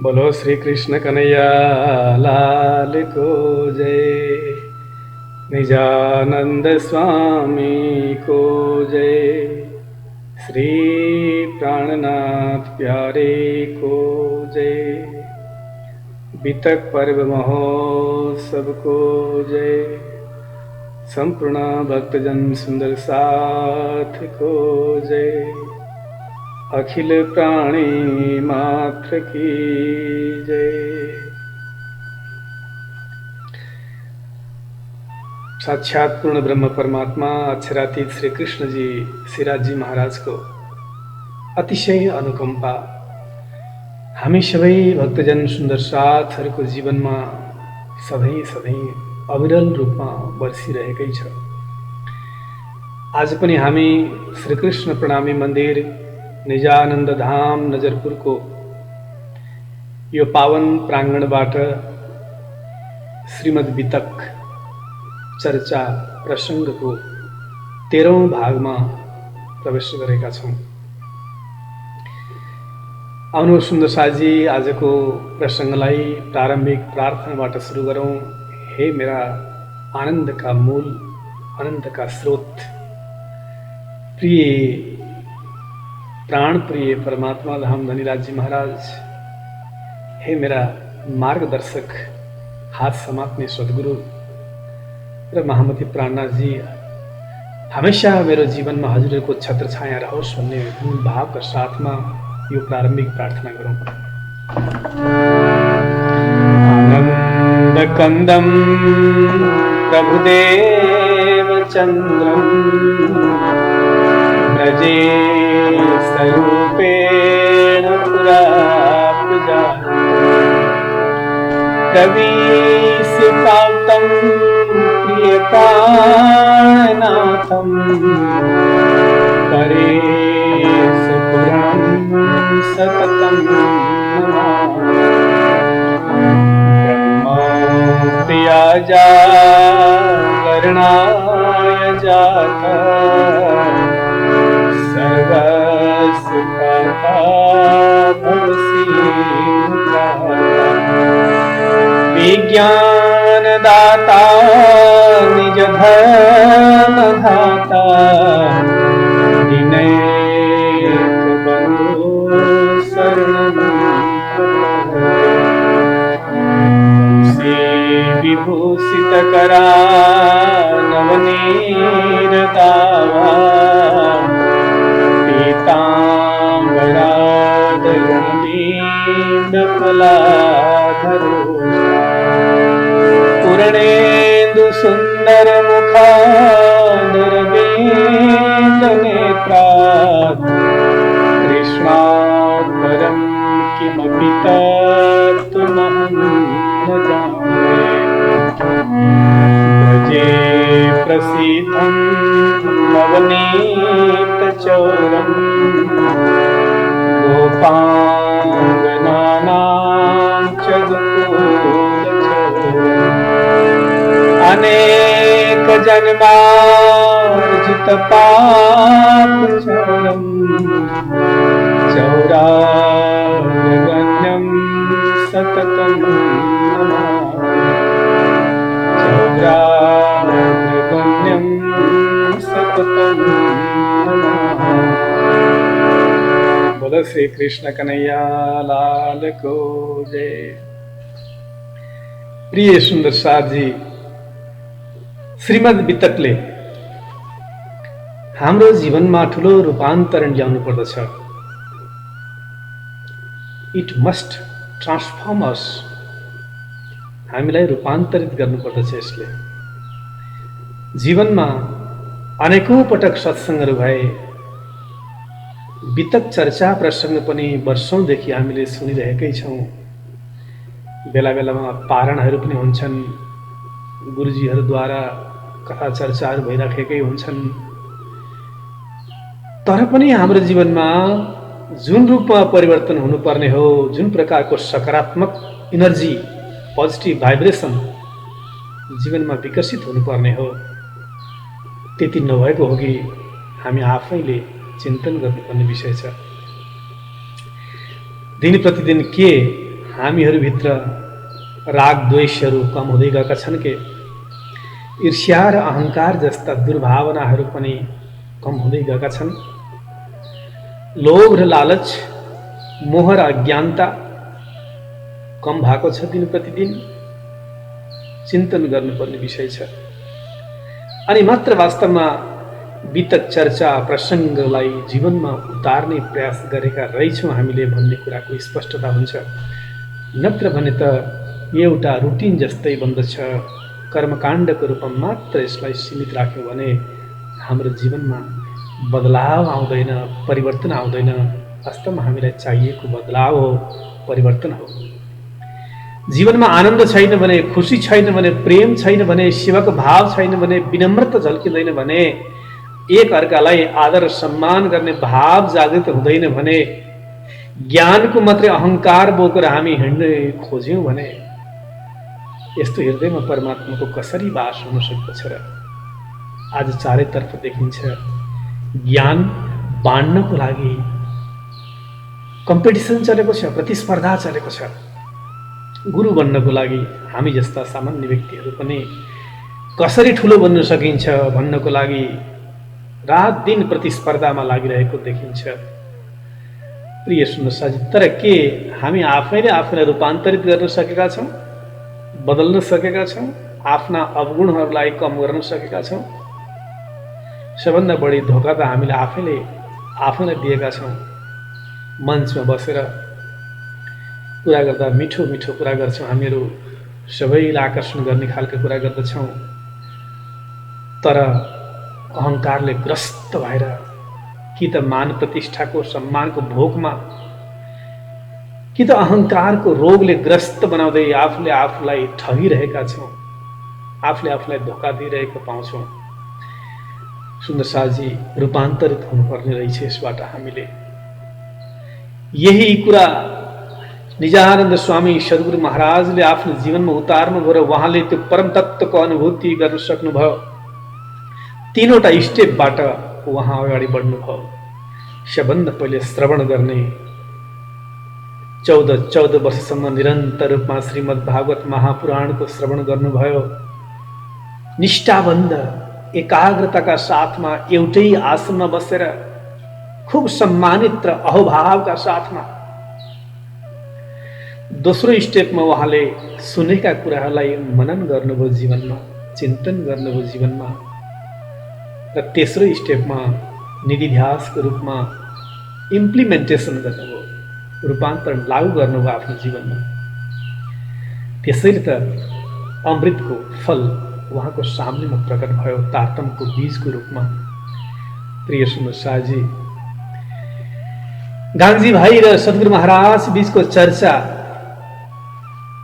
बोलो श्री कृष्ण कन्हैया लाल को जय। निजानंद स्वामी को जय। श्री प्राणनाथ प्यारे को जय। बीतक पर्व महोत्सव को जय। संपूर्ण भक्तजन सुंदर साथ को जय। अखिल प्राणी मात्र की जय। साक्षात पूर्ण ब्रह्म परमात्मा अक्षरातीत श्री कृष्ण जी श्रीराज जी महाराज को अतिशय अनुकम्पा हामी सबै भक्तजन सुन्दर साथहरूको जीवनमा सधैँ अविरल रूपमा बर्सिरहेकै छ। आज पनि हामी श्री कृष्ण प्रणामी मन्दिर निजानन्द धाम नजरपुरको यो पावन प्राङ्गणबाट श्रीमद् वितक चर्चा प्रसङ्गको 13औं भागमा प्रवेश गरेका छौँ। आउनु सुन्दर साजी, आजको प्रसङ्गलाई प्रारम्भिक प्रार्थनाबाट सुरु गरौँ। हे मेरा आनन्दका मूल, आनन्दका स्रोत, प्रिय प्राण प्रिय परमात्मा धाम धनीराज जी महाराज, हे मेरा मार्गदर्शक, हात समात्ने सद्गुरु र महामती प्राणनाथ जी, हमेशा मेरो जीवनमा हजुरहरूको छत्र छाया रहोस् भन्ने मूल भावका साथमा यो प्रारम्भिक प्रार्थना गरौँ। आनन्द कन्दं प्रभुदेव चन्द्रं व्रजे स्वरूपेण पुरा पूजा कविसुताप्तं प्रियप्राणनाथं परेशपुरं सततं नमामि। ब्रह्मोऽप्याजा वर्णाय जाता सर्वसुखदा भवसि विज्ञानदाता निज धर्मधाता दिनैक बन्धु शरणं श्री विभूषितकरा नवनीरदावा पीताम्बरादगुणदीनफलाधरो पूर्णेन्दु सुन्दर मुखादरविन्द नेत्रात् कृष्णात् परं किमपि तत्त्वमहं न जाने। ब्रजे प्रसीदं नवनीतचौरं गोपाङ्गनानां च गोकुलचौरम् अनेक जन्मार्जित पापचौरं चौरार्यगण्यं सततं नमामि। चौरार्यगण्यं सततं नमामि। बोलो श्री कृष्ण कन्हैया लाल को जय। प्रिय सुन्दर साथ जी, श्रीमद् वितकले हाम्रो जीवनमा ठुलो रूपान्तरण ल्याउनु पर्दछ। इट मस्ट ट्रान्सफर्म अस। हामीलाई रूपान्तरित गर्नुपर्दछ। यसले जीवनमा अनेकौं पटक सत्सङ्गहरू भए, वितक चर्चा प्रसङ्ग पनि वर्षौंदेखि हामीले सुनिरहेकै छौँ। बेला बेलामा पारणहरू पनि हुन्छन्, गुरुजीहरूद्वारा कथा चर्चाहरू भइराखेकै हुन्छन्। तर पनि हाम्रो जीवनमा जुन रूपमा परिवर्तन हुनुपर्ने हो, जुन प्रकारको सकारात्मक इनर्जी, पोजिटिभ भाइब्रेसन जीवनमा विकसित हुनुपर्ने हो, त्यति नभएको हो कि हामी आफैले चिन्तन गर्नुपर्ने विषय छ। दिन प्रतिदिन के हामीहरूभित्र राग द्वेषहरू कम हुँदै गएका छन् के ईर्ष्या र अहङ्कार जस्ता दुर्भावनाहरू पनि कम हुँदै गएका छन्। लोभ र लालच, मोह र अज्ञानता कम भएको छ दिन प्रतिदिन। चिन्तन गर्नुपर्ने विषय छ। अनि मात्र वास्तवमा वितक चर्चा प्रसङ्गलाई जीवनमा उतार्ने प्रयास गरेका रहेछौँ हामीले भन्ने कुराको स्पष्टता हुन्छ। नत्र भने त एउटा रुटिन जस्तै बन्दछ। कर्मकाण्डको रूपमा मात्र यसलाई सीमित राख्यौँ भने हाम्रो जीवनमा बदलाव आउँदैन, परिवर्तन आउँदैन। वास्तवमा हामीलाई चाहिएको बदलाव हो, परिवर्तन हो। जीवनमा आनन्द छैन भने, खुसी छैन भने, प्रेम छैन भने, सेवाको भाव छैन भने, विनम्रता झल्किँदैन भने, एक अर्कालाई आदर सम्मान गर्ने भाव जागृत हुँदैन भने, ज्ञानको मात्रै अहङ्कार बोकेर हामी हिँड्ने खोज्यौँ भने यस्तो हृदयमा परमात्माको कसरी वास हुन सक्दछ र? आज चारैतर्फ देखिन्छ ज्ञान बाँड्नको लागि कम्पिटिसन चलेको छ, प्रतिस्पर्धा चलेको छ। गुरु बन्नको लागि हामी जस्ता सामान्य व्यक्तिहरू पनि कसरी ठुलो बन्न सकिन्छ भन्नको लागि रात दिन प्रतिस्पर्धामा लागिरहेको देखिन्छ। प्रिय सुन्नुहोस्, तर के हामी आफैले आफूलाई रूपान्तरित गर्न सकेका छौँ? बदल्न सकेका छौँ? आफ्ना अवगुणहरूलाई कम गर्न सकेका छौँ? सबभन्दा बढी धोका त हामीले आफैलाई दिएका छौँ। मञ्चमा बसेर कुरा गर्दा मिठो मिठो कुरा गर्छौँ, हामीहरू सबैलाई आकर्षण गर्ने खालको कुरा गर्दछौँ, तर अहङ्कारले ग्रस्त भएर कि त मान प्रतिष्ठाको सम्मानको भोकमा, कि त अहङ्कारको रोगले ग्रस्त बनाउँदै आफूले आफूलाई ठगिरहेका छौँ, आफूले आफूलाई धोका दिइरहेको पाउँछौँ। सुन्दर साजी, रूपान्तरित हुनुपर्ने रहेछ यसबाट हामीले। यही कुरा निजानन्द स्वामी सद्गुरु महाराजले आफ्नो जीवनमा उतार्नुभयो र उहाँले त्यो परम तत्त्वको अनुभूति गर्न सक्नुभयो। तीनवटा स्टेपबाट उहाँ अगाडि बढ्नुभयो। सबभन्दा पहिले श्रवण गर्ने, 14 वर्षसम्म निरन्तर रूपमा श्रीमद् भागवत महापुराणको श्रवण गर्नुभयो। निष्ठाबन्ध एकाग्रताका साथमा एउटै आसनमा बसेर खूब सम्मानित र अहोभावका साथमा। दोस्रो स्टेपमा उहाँले सुनेका कुराहरूलाई मनन गर्नुभयो जीवनमा, चिन्तन गर्नुभयो जीवनमा। र तेस्रो स्टेपमा निधिध्यासको रूपमा इम्प्लिमेन्टेसन गर्नुभयो, रूपान्तरण लागू गर्नुभयो आफ्नो जीवनमा। त्यसैले त अमृतको फल उहाँको सामनेमा प्रकट भयो तारतम्यको बीजको रूपमा। प्रिय सुन्नुहोस् साजी, गान्धी भाइ र सद्गुरु महाराज बीचको चर्चा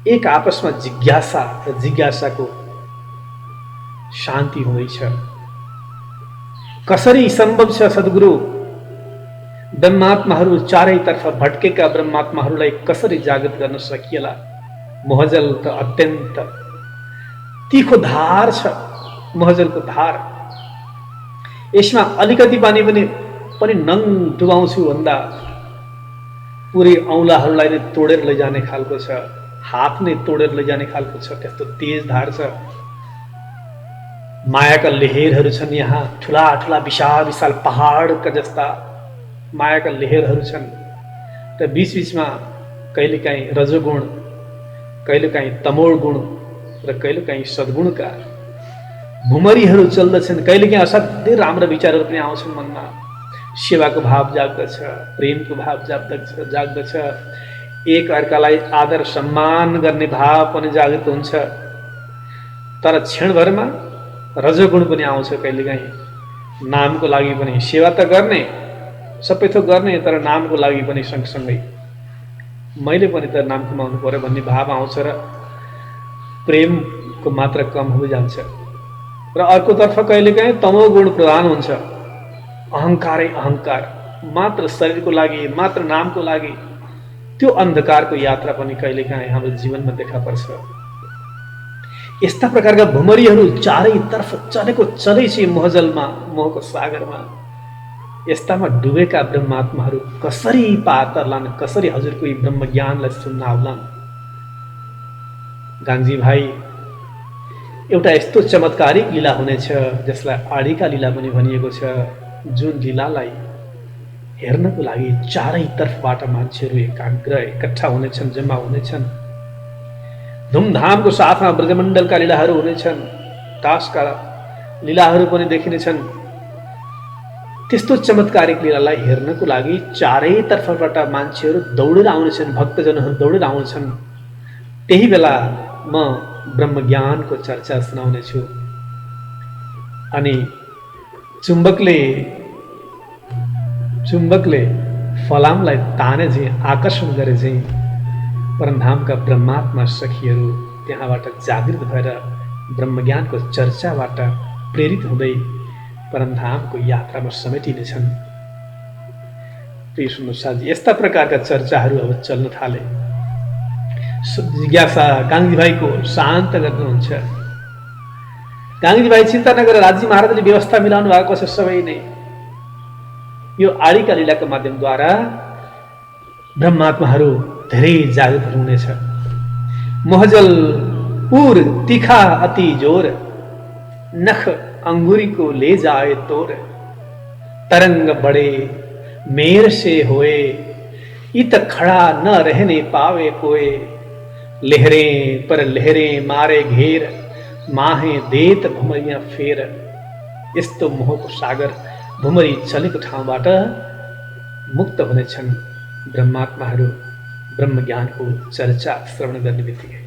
एक आपसमा जिज्ञासा र जिज्ञासाको शान्ति हुँदैछ। कसरी सम्भव छ सद्गुरु ब्रह्मात्माहरू चारैतर्फ भट्केका ब्रह्मात्माहरूलाई कसरी जागृत गर्न सकिएला? मोहजल त अत्यन्त तीखो धार छ, मोहजलको धार। यसमा अलिकति पानी पनि नङ डुबाउँछु भन्दा पुरै औँलाहरूलाई नै तोडेर लैजाने खालको छ, हात नै तोडेर लैजाने खालको छ, त्यस्तो तेज धार छ। मायाका लहरहरू छन् यहाँ, ठुला ठुला विशाल विशाल पहाडका जस्ता मायाका लहरहरू छन्। र बीचबीचमा कहिलेकाहीँ रजोगुण, कहिलेकाहीँ तमोर गुण र कहिलेकाहीँ सद्गुणका भुमरीहरू चल्दछन्। कहिलेकाहीँ असाध्यै राम्रा विचारहरू पनि आउँछन् मनमा। सेवाको भाव जाग्दछ, प्रेमको भाव जाग्दछ, एक अर्कालाई आदर सम्मान गर्ने भाव पनि जागृत हुन्छ। तर क्षणभरमा रजोगुण पनि आउँछ। कहिलेकाहीँ नामको लागि पनि सेवा त गर्ने, सबै थोक गर्ने, तर नामको लागि पनि सँगसँगै मैले पनि त नाम कमाउनु पर्यो भन्ने भाव आउँछ र प्रेमको मात्रा कम हुँदै जान्छ। र अर्कोतर्फ कहिलेकाहीँ तमोगुण प्रधान हुन्छ। अहङ्कारै अहङ्कार, मात्र शरीरको लागि, मात्र नामको लागि। त्यो अन्धकारको यात्रा पनि कहिलेकाहीँ हाम्रो जीवनमा देखा पर्छ। यस्ता प्रकारका भुमरीहरू चारैतर्फ चलेको चलेछ मोहजलमा, मोहको सागरमा। यस्तामा डुबेका ब्रह्मात्माहरू कसरी पार तर्लान्, कसरी हजुरको यी ब्रह्मज्ञानलाई सुन्न आउलान्? गाङ्जी भाइ एउटा यस्तो चमत्कारिक लीला हुनेछ जसलाई आडिका लीला पनि भनिएको छ, जुन लीलालाई हेर्नको लागि चारैतर्फबाट मान्छेहरू एकाग्र एकट्ठा हुनेछन्, जम्मा हुनेछन्। धुमधामको साथमा ब्रजमण्डलका लीलाहरू हुनेछन्, दासका लीलाहरू पनि देखिनेछन्। त्यस्तो चमत्कारिक लीलालाई हेर्नको लागि चारैतर्फबाट मान्छेहरू दौडेर आउनेछन्, भक्तजनहरू दौडेर आउँछन्। त्यही बेला म ब्रह्मज्ञानको चर्चा सुनाउनेछु। अनि चुम्बकले फलामलाई ताने चाहिँ आकर्षण गरे चाहिँ परमधामका ब्रह्मात्मा सखीहरू त्यहाँबाट जागृत भएर ब्रह्मज्ञानको चर्चाबाट प्रेरित हुँदै परमधामको यात्रामा समेटिनेछन्। प्रिय सुन्नुहोस्, यस्ता प्रकारका चर्चाहरू अब चल्न थाले। जिज्ञासा गाङ्गी भाइको शान्त गर्नुहुन्छ। गाङ्गी भाइ चिन्ता नगरेर राजी महाराजले व्यवस्था मिलाउनु भएको छ। सबै नै यो आडिका लीलाको माध्यमद्वारा ब्रह्मात्माहरू धेरै जागृत हुनेछ। मोहजल उर तीखा अति जोर, नख अंगुरी को ले जाए तोर, तरंग बड़े मेर से होए, इत खड़ा न रहने पावे कोए, लहरें पर लहरें मारे घेर, माहे देत भुमरिया फेर। यस्तो मोहको सागर भुमरी चलेको ठाउँबाट मुक्त हुनेछन् ब्रह्मात्माहरू ब्रह्मज्ञानको चर्चा श्रवण गर्ने बित्तिकै।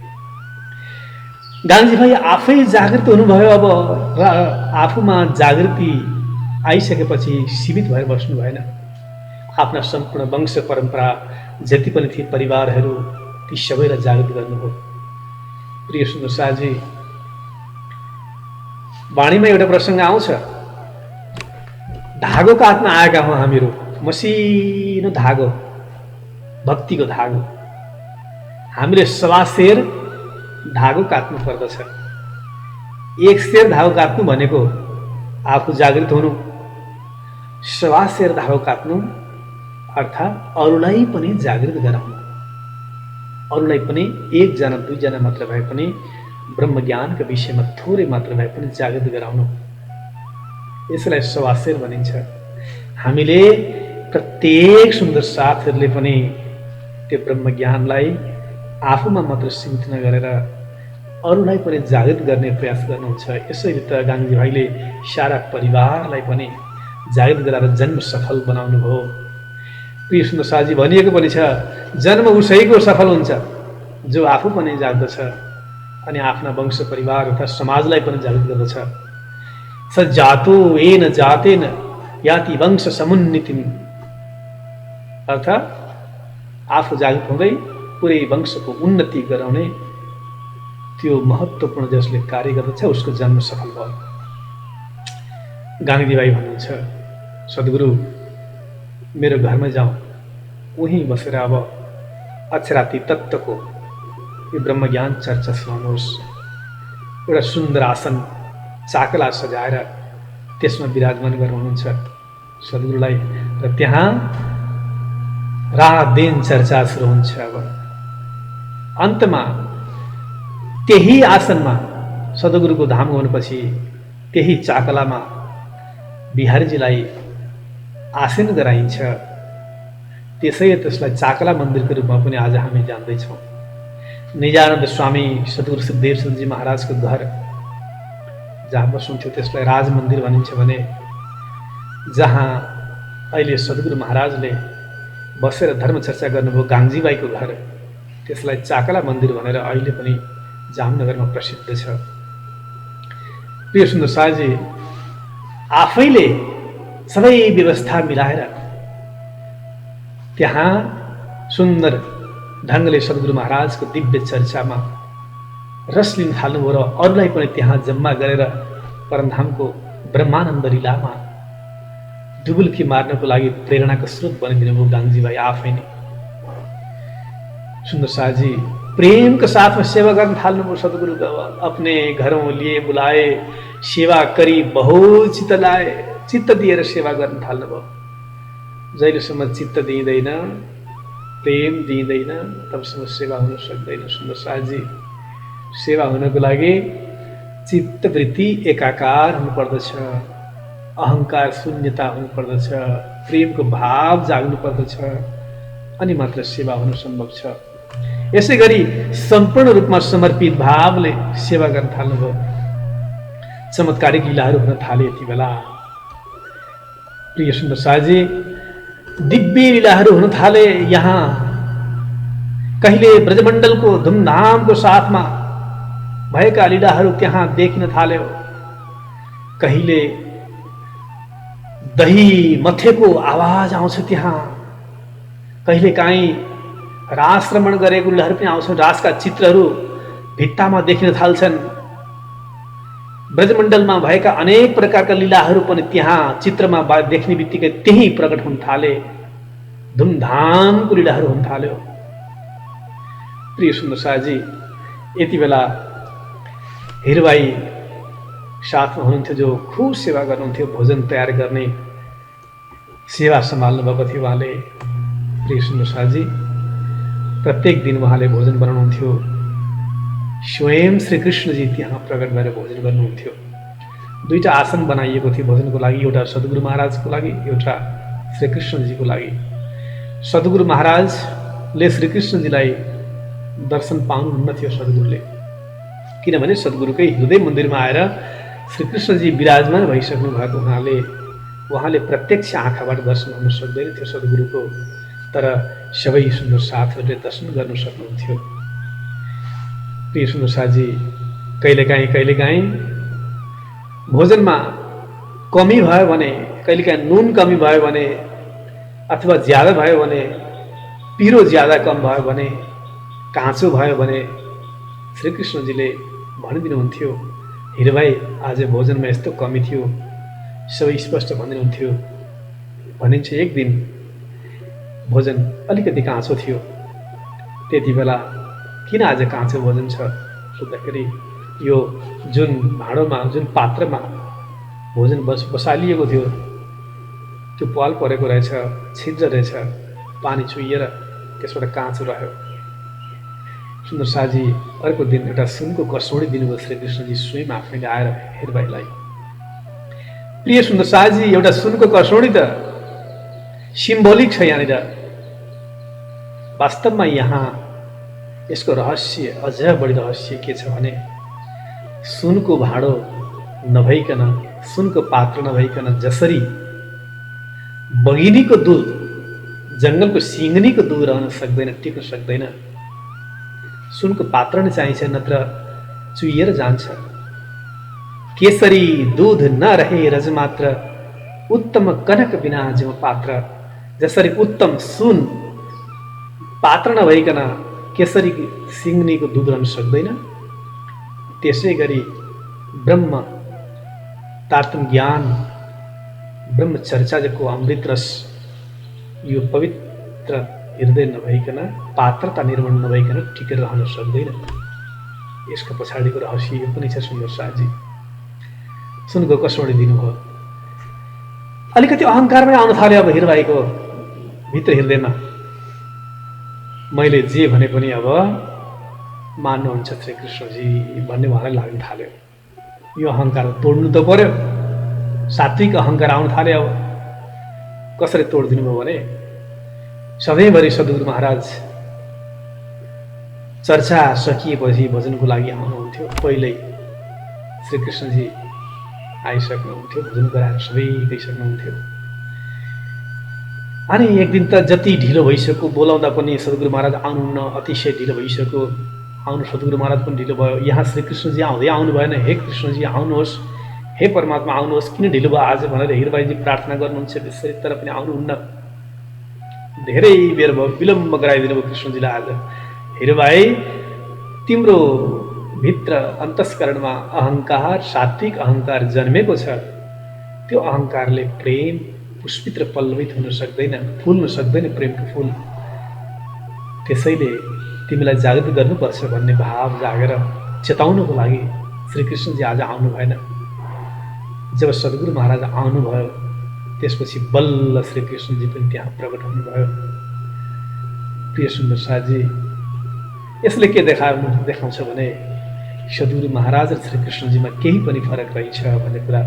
गाङ्जी भाइ आफै जागृत हुनुभयो अब, र आफूमा जागृति आइसकेपछि सीमित भएर बस्नु भएन। आफ्ना सम्पूर्ण वंश परम्परा जति पनि थिए परिवारहरू ती सबैलाई जागृत गर्नुभयो। प्रिय सुन्दरसाजी, वाणीमा एउटा प्रसङ्ग आउँछ, धागो काट्न आएका हौँ हामीहरू, मसिनो धागो, भक्तिको धागो। हामीले सवा सेर धागो काट्नु पर्दछ। एक सेर धागो काट्नु भनेको आफू जागृत हुनु, सवा सेर धागो काट्नु अर्थात् अरूलाई पनि जागृत गराउनु, अरूलाई पनि एकजना दुईजना मात्र भए पनि ब्रह्मज्ञानका विषयमा थोरै मात्र भए पनि जागृत गराउनु, यसलाई सवा सेर भनिन्छ। हामीले प्रत्येक सुन्दर साथहरूले पनि त्यो ब्रह्मज्ञानलाई आफूमा मात्र सीमित नगरेर अरूलाई पनि जागृत गर्ने प्रयास गर्नुहुन्छ। यसैले त गाङ्गी भाइले सारा परिवारलाई पनि जागृत गराएर जन्म सफल बनाउनु भयो। प्रिय सुन्दर साजी, भनिएको पनि छ, जन्म उसैको सफल हुन्छ जो आफू पनि जाग्दछ अनि आफ्ना वंश परिवार तथा समाजलाई पनि जागृत गर्दछ। स जातो एन जातेन याति वंश समुन्नतिम, अर्थात् आफू जागृत हुँदै पुरै वंशको उन्नति गराउने त्यो महत्त्वपूर्ण जसले कार्य गर्दछ उसको जन्म सफल भयो। गाङ्गी भाइ भन्नुहुन्छ, सद्गुरु मेरो घरमा जाउँ, उहीँ बसेर अब अक्षराती तत्त्वको यो ब्रह्मज्ञान चर्चा सुनाउनुहोस्। एउटा सुन्दर आसन चाकला सजाएर त्यसमा विराजमान गर्नुहुन्छ सद्गुरुलाई, र त्यहाँ रात दिन चर्चा सुरु हुन्छ। अब अन्तमा त्यही आसनमा सद्गुरुको धाम गएपछि त्यही चाकलामा बिहारीजीलाई आसन गराइन्छ। त्यसलाई चाकला मन्दिरको रूपमा पनि आज हामी जान्दैछौँ। निजानन्द स्वामी सद्गुरु सिद्धेश्वर सिंहजी महाराजको घर जहाँ बस्नुहुन्थ्यो त्यसलाई राज मन्दिर भनिन्छ भने, जहाँ अहिले सद्गुरु महाराजले बसेर धर्म चर्चा गर्नुभयो गाङ्जी भाइको घर, त्यसलाई चाकला मन्दिर भनेर अहिले पनि जामनगरमा प्रसिद्ध छ। प्रिय सुन्दर साजी, आफैले सबै व्यवस्था मिलाएर त्यहाँ सुन्दर ढङ्गले सद्गुरु महाराजको दिव्य चर्चामा रस लिन थाल्नुभयो र अरूलाई पनि त्यहाँ जम्मा गरेर परमधामको ब्रह्मानन्द लीलामा डुबुल्की मार्नको लागि प्रेरणाको स्रोत बनिदिनु भयो गाङ्जी भाइ आफै नै। सुन्दर साजी, प्रेम के साथ में सेवा गर्न थाल्नुभयो सद्गुरु का। अपने घरों लिए बुलाए, सेवा करी बहुत चित्त लाए, चित्त दिएर सेवा गर्न थाल्नुभयो। जहिलेसम्म चित्त दिइँदैन, प्रेम दिइँदैन, तबसम्म सेवा हुन सक्दैन। सुन्दर साजी, सेवा हुनको लागि चित्तवृत्ति एकाकार हुनुपर्दछ, अहंकार शून्यता हुनुपर्दछ, प्रेमको भाव जाग्नु पर्दछ, अनि मात्र सेवा हुन सम्भव छ। यसै गरी सम्पूर्ण रूपमा समर्पित भावले सेवा गर्न थाल्नुभयो। चमत्कारिक लीलाहरू हुन थाले। यति बेला प्रिय सुन्दर साजी दिव्य लीलाहरू हुन थाले। यहाँ कहिले ब्रजमण्डलको धुमधामको साथमा भएका लीलाहरू त्यहाँ देखिन थाल्यो। कहिले दही मथेको आवाज आउँछ त्यहाँ, कहिले काहीँ रासरमण गरेको लीलाहरू पनि आउँछन्। रासका चित्रहरू भित्तामा देखिन थाल्छन्। ब्रजमण्डलमा भएका अनेक प्रकारका लीलाहरू पनि त्यहाँ चित्रमा देख्ने बित्तिकै त्यही प्रकट हुन थाले। धुमधामको लीलाहरू हुन थाल्यो। प्रिय सुन्दर साजी यति बेला हिरबाई साथमा हुनुहुन्थ्यो, जो खुब सेवा गर्नुहुन्थ्यो, भोजन तयार गर्ने सेवा सम्हाल्नु भएको थियो उहाँले। प्रिय सुन्दर साजी प्रत्येक दिन उहाँले भोजन बनाउनुहुन्थ्यो। स्वयं श्री कृष्णजी त्यहाँ प्रकट भएर भोजन गर्नुहुन्थ्यो। दुईटा आसन बनाइएको थियो भोजनको लागि, एउटा सद्गुरु महाराजको लागि, एउटा श्री कृष्णजीको लागि। सद्गुरु महाराजले श्री कृष्णजीलाई दर्शन पाउनुहुन्न थियो सद्गुरुले, किनभने सद्गुरुकै हृदय मन्दिरमा आएर श्री कृष्णजी विराजमान भइसक्नु भएको हुनाले उहाँले प्रत्यक्ष आँखाबाट दर्शन गर्न सक्दैन थियो सद्गुरुको, तर सबै सुन्दर साथहरूले दर्शन गर्न सक्नुहुन्थ्यो। प्रिय सुन्दर साथी कहिलेकाहीँ भोजनमा कमी भयो भने, कहिलेकाहीँ नुन कमी भयो भने, अथवा ज्यादा भयो भने, पिरो ज्यादा कम भयो भने, काँचो भयो भने श्री कृष्णजीले भनिदिनुहुन्थ्यो, हिरबाई आज भोजनमा यस्तो कमी थियो, सबै स्पष्ट भनिदिनुहुन्थ्यो। भनिन्छ एक दिन भोजन अलिकति काँचो थियो, त्यति बेला किन आज काँचो भोजन छ सोद्धाखेरि यो जुन भाँडोमा, जुन पात्रमा भोजन बसालिएको थियो त्यो पाल परेको रहेछ, छिद्र रहेछ, पानी चुहिएर त्यसबाट काँचो रह्यो। सुन्दर साजी अर्को दिन एउटा सुनको कसौडी दिनुभयो श्री कृष्णजी स्वयं आफैले आएर हिरबाईलाई। प्रिय सुन्दर साजी एउटा सुनको कसौडी त सिम्बोलिक छ यहाँनिर, वास्तवमा यहाँ यसको रहस्य अझ बढी रहस्य के छ भने सुनको भाँडो नभइकन, सुनको पात्र नभइकन जसरी बगिनीको दुध, जङ्गलको सिंगनीको दुध रहन सक्दैन, टिक्न सक्दैन, सुनको पात्र नै चाहिन्छ, नत्र चुहिएर जान्छ। केसरी दूध नरहे रजमात्र, उत्तम कनक बिना जम पात्र। जसरी उत्तम सुन पात्र नभइकन केसरी सिंगनीको दुध रहन सक्दैन, त्यसै गरी ब्रह्म तात्म ज्ञान, ब्रह्म चर्चाको अमृत रस यो पवित्र हृदय नभइकन, पात्रता निर्माण नभइकन टिकेर रहन सक्दैन। यसको पछाडिको रहस्य यो पनि छ सुन्दर साजी। सुनको कसौडी दिनुभयो। अलिकति अहङ्कारमै आउन थाल्यो अब हिरबाईको भित्र हृदयमा। मैले जे भने पनि अब मान्नुहुन्छ श्री कृष्णजी भन्ने उहाँलाई लाग्न थाल्यो। यो अहङ्कार तोड्नु त पर्यो, सात्विक अहङ्कार आउन थाल्यो। अब कसरी तोडिदिनु भयो भने सधैँभरि सद्गुरु महाराज चर्चा सकिएपछि भोजनको लागि आउनुहुन्थ्यो। पहिल्यै श्री कृष्णजी आइसक्नुहुन्थ्यो, भोजन गराएर सबै गइसक्नुहुन्थ्यो। अनि एक दिन त जति ढिलो भइसक्यो, बोलाउँदा पनि सद्गुरु महाराज आउनुहुन्न, अतिशय ढिलो भइसक्यो। आउनु सद्गुरु महाराज पनि ढिलो भयो। यहाँ श्री कृष्णजी आउँदै आउनु भएन। हे कृष्णजी आउनुहोस्, हे परमात्मा आउनुहोस्, किन ढिलो भयो आज भनेर हिरबाईजी प्रार्थना गर्नुहुन्छ त्यसरी, तर पनि आउनुहुन्न। धेरै बेर भयो, विलम्ब गराइदिनु भयो कृष्णजीलाई। आज हिरबाई तिम्रो भित्र अन्तस्करणमा अहङ्कार, सात्विक अहङ्कार जन्मेको छ। त्यो अहङ्कारले प्रेम पुष्पित र पल्लवित हुन सक्दैन, फुल्न सक्दैन प्रेमको फुल। त्यसैले तिमीलाई जागृत गर्नुपर्छ भन्ने भाव जागेर चेताउनको लागि श्रीकृष्णजी आज आउनु भएन। जब सद्गुरु महाराज आउनुभयो त्यसपछि बल्ल श्रीकृष्णजी पनि त्यहाँ प्रकट हुनुभयो। प्रिय सुन्दर साथी, यसले के देखाउँछ भने सद्गुरु महाराज र श्रीकृष्णजीमा केही पनि फरक रहेछ भन्ने कुरा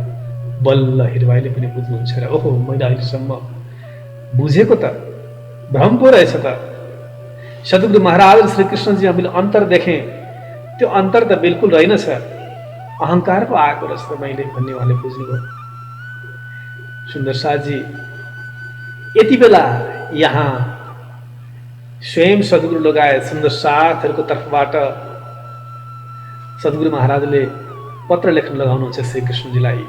बल्ल हिरबाईले पनि बुझ्नुहुन्छ र ओहो मैले अहिलेसम्म बुझेको त भ्रम पो रहेछ त। सद्गुरु महाराज र श्रीकृष्णजीमा मैले अन्तर देखेँ, त्यो अन्तर त बिल्कुल रहेनछ, अहङ्कार पो आएको रहेछ मैले भन्ने उहाँले बुझ्नुभयो। सुन्दर साथजी यति बेला यहाँ स्वयं सद्गुरु लगायत सुन्दर साथहरूको तर्फबाट सद्गुरु महाराजले पत्र लेख्न लगाउनुहुन्छ श्रीकृष्णजीलाई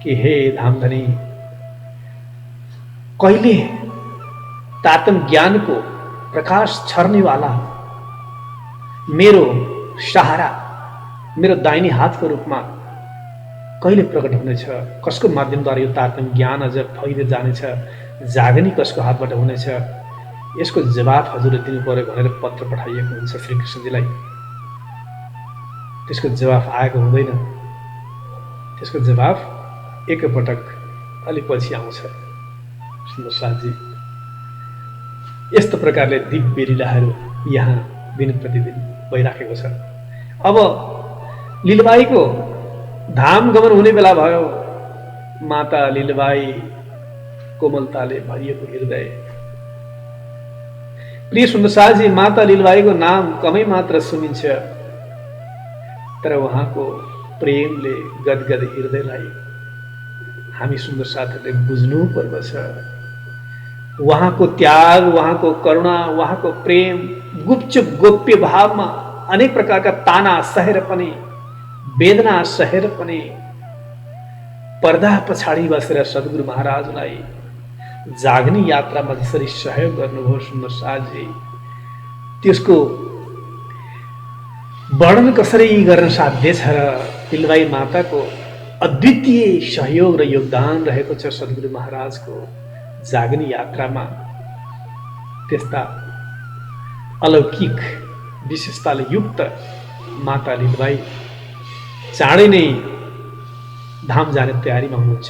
कि हे धामधनी, कहिले तातम ज्ञानको प्रकाश छर्नेवाला मेरो सहारा, मेरो दाहिने हातको रूपमा कहिले प्रकट हुनेछ? कसको माध्यमद्वारा यो तारतम्य ज्ञान अझ फैलिँदै जानेछ? जागनी कसको हातबाट हुनेछ? यसको जवाफ हजुरले दिनु पर्यो भनेर पत्र पठाइएको हुन्छ श्रीकृष्णजीलाई। त्यसको जवाफ आएको हुँदैन, त्यसको जवाफ एकपटक अलि पछि आउँछ। सुन्दर साथजी यस्तो प्रकारले दिव्य लीलाहरू यहाँ दिन प्रतिदिन भइराखेको छ। अब लीलबाईको धाम गमन हुने बेला भयो। माता लीलबाई कोमलताले भरिएको हृदय। प्रिय सुन्दर साथजी, माता लीलबाईको नाम कमै मात्र सुनिन्छ, तर उहाँको प्रेमले गदगद हृदयलाई हामी सुन्दर साथीहरूले बुझ्नु पर्दछ। उहाँको त्याग, उहाँको करुणा, उहाँको प्रेम गुपचुप गोप्य भावमा अनेक प्रकारका ताना सहेर पनि, वेदना सहेर पनि पर्दा पछाडि बसेर सद्गुरु महाराजलाई जाग्ने यात्रामा जसरी सहयोग गर्नुभयो सुन्दर साथजी, त्यसको वर्णन कसरी गर्न साध्य छ र? लीलबाई माताको अद्वितीय सहयोग र योगदान रहेको छ सद्गुरु महाराजको जाग्ने यात्रामा। त्यस्ता अलौकिक विशेषताले युक्त माता लीलबाई चाँडै नै धाम जाने तयारीमा हुनुहुन्छ।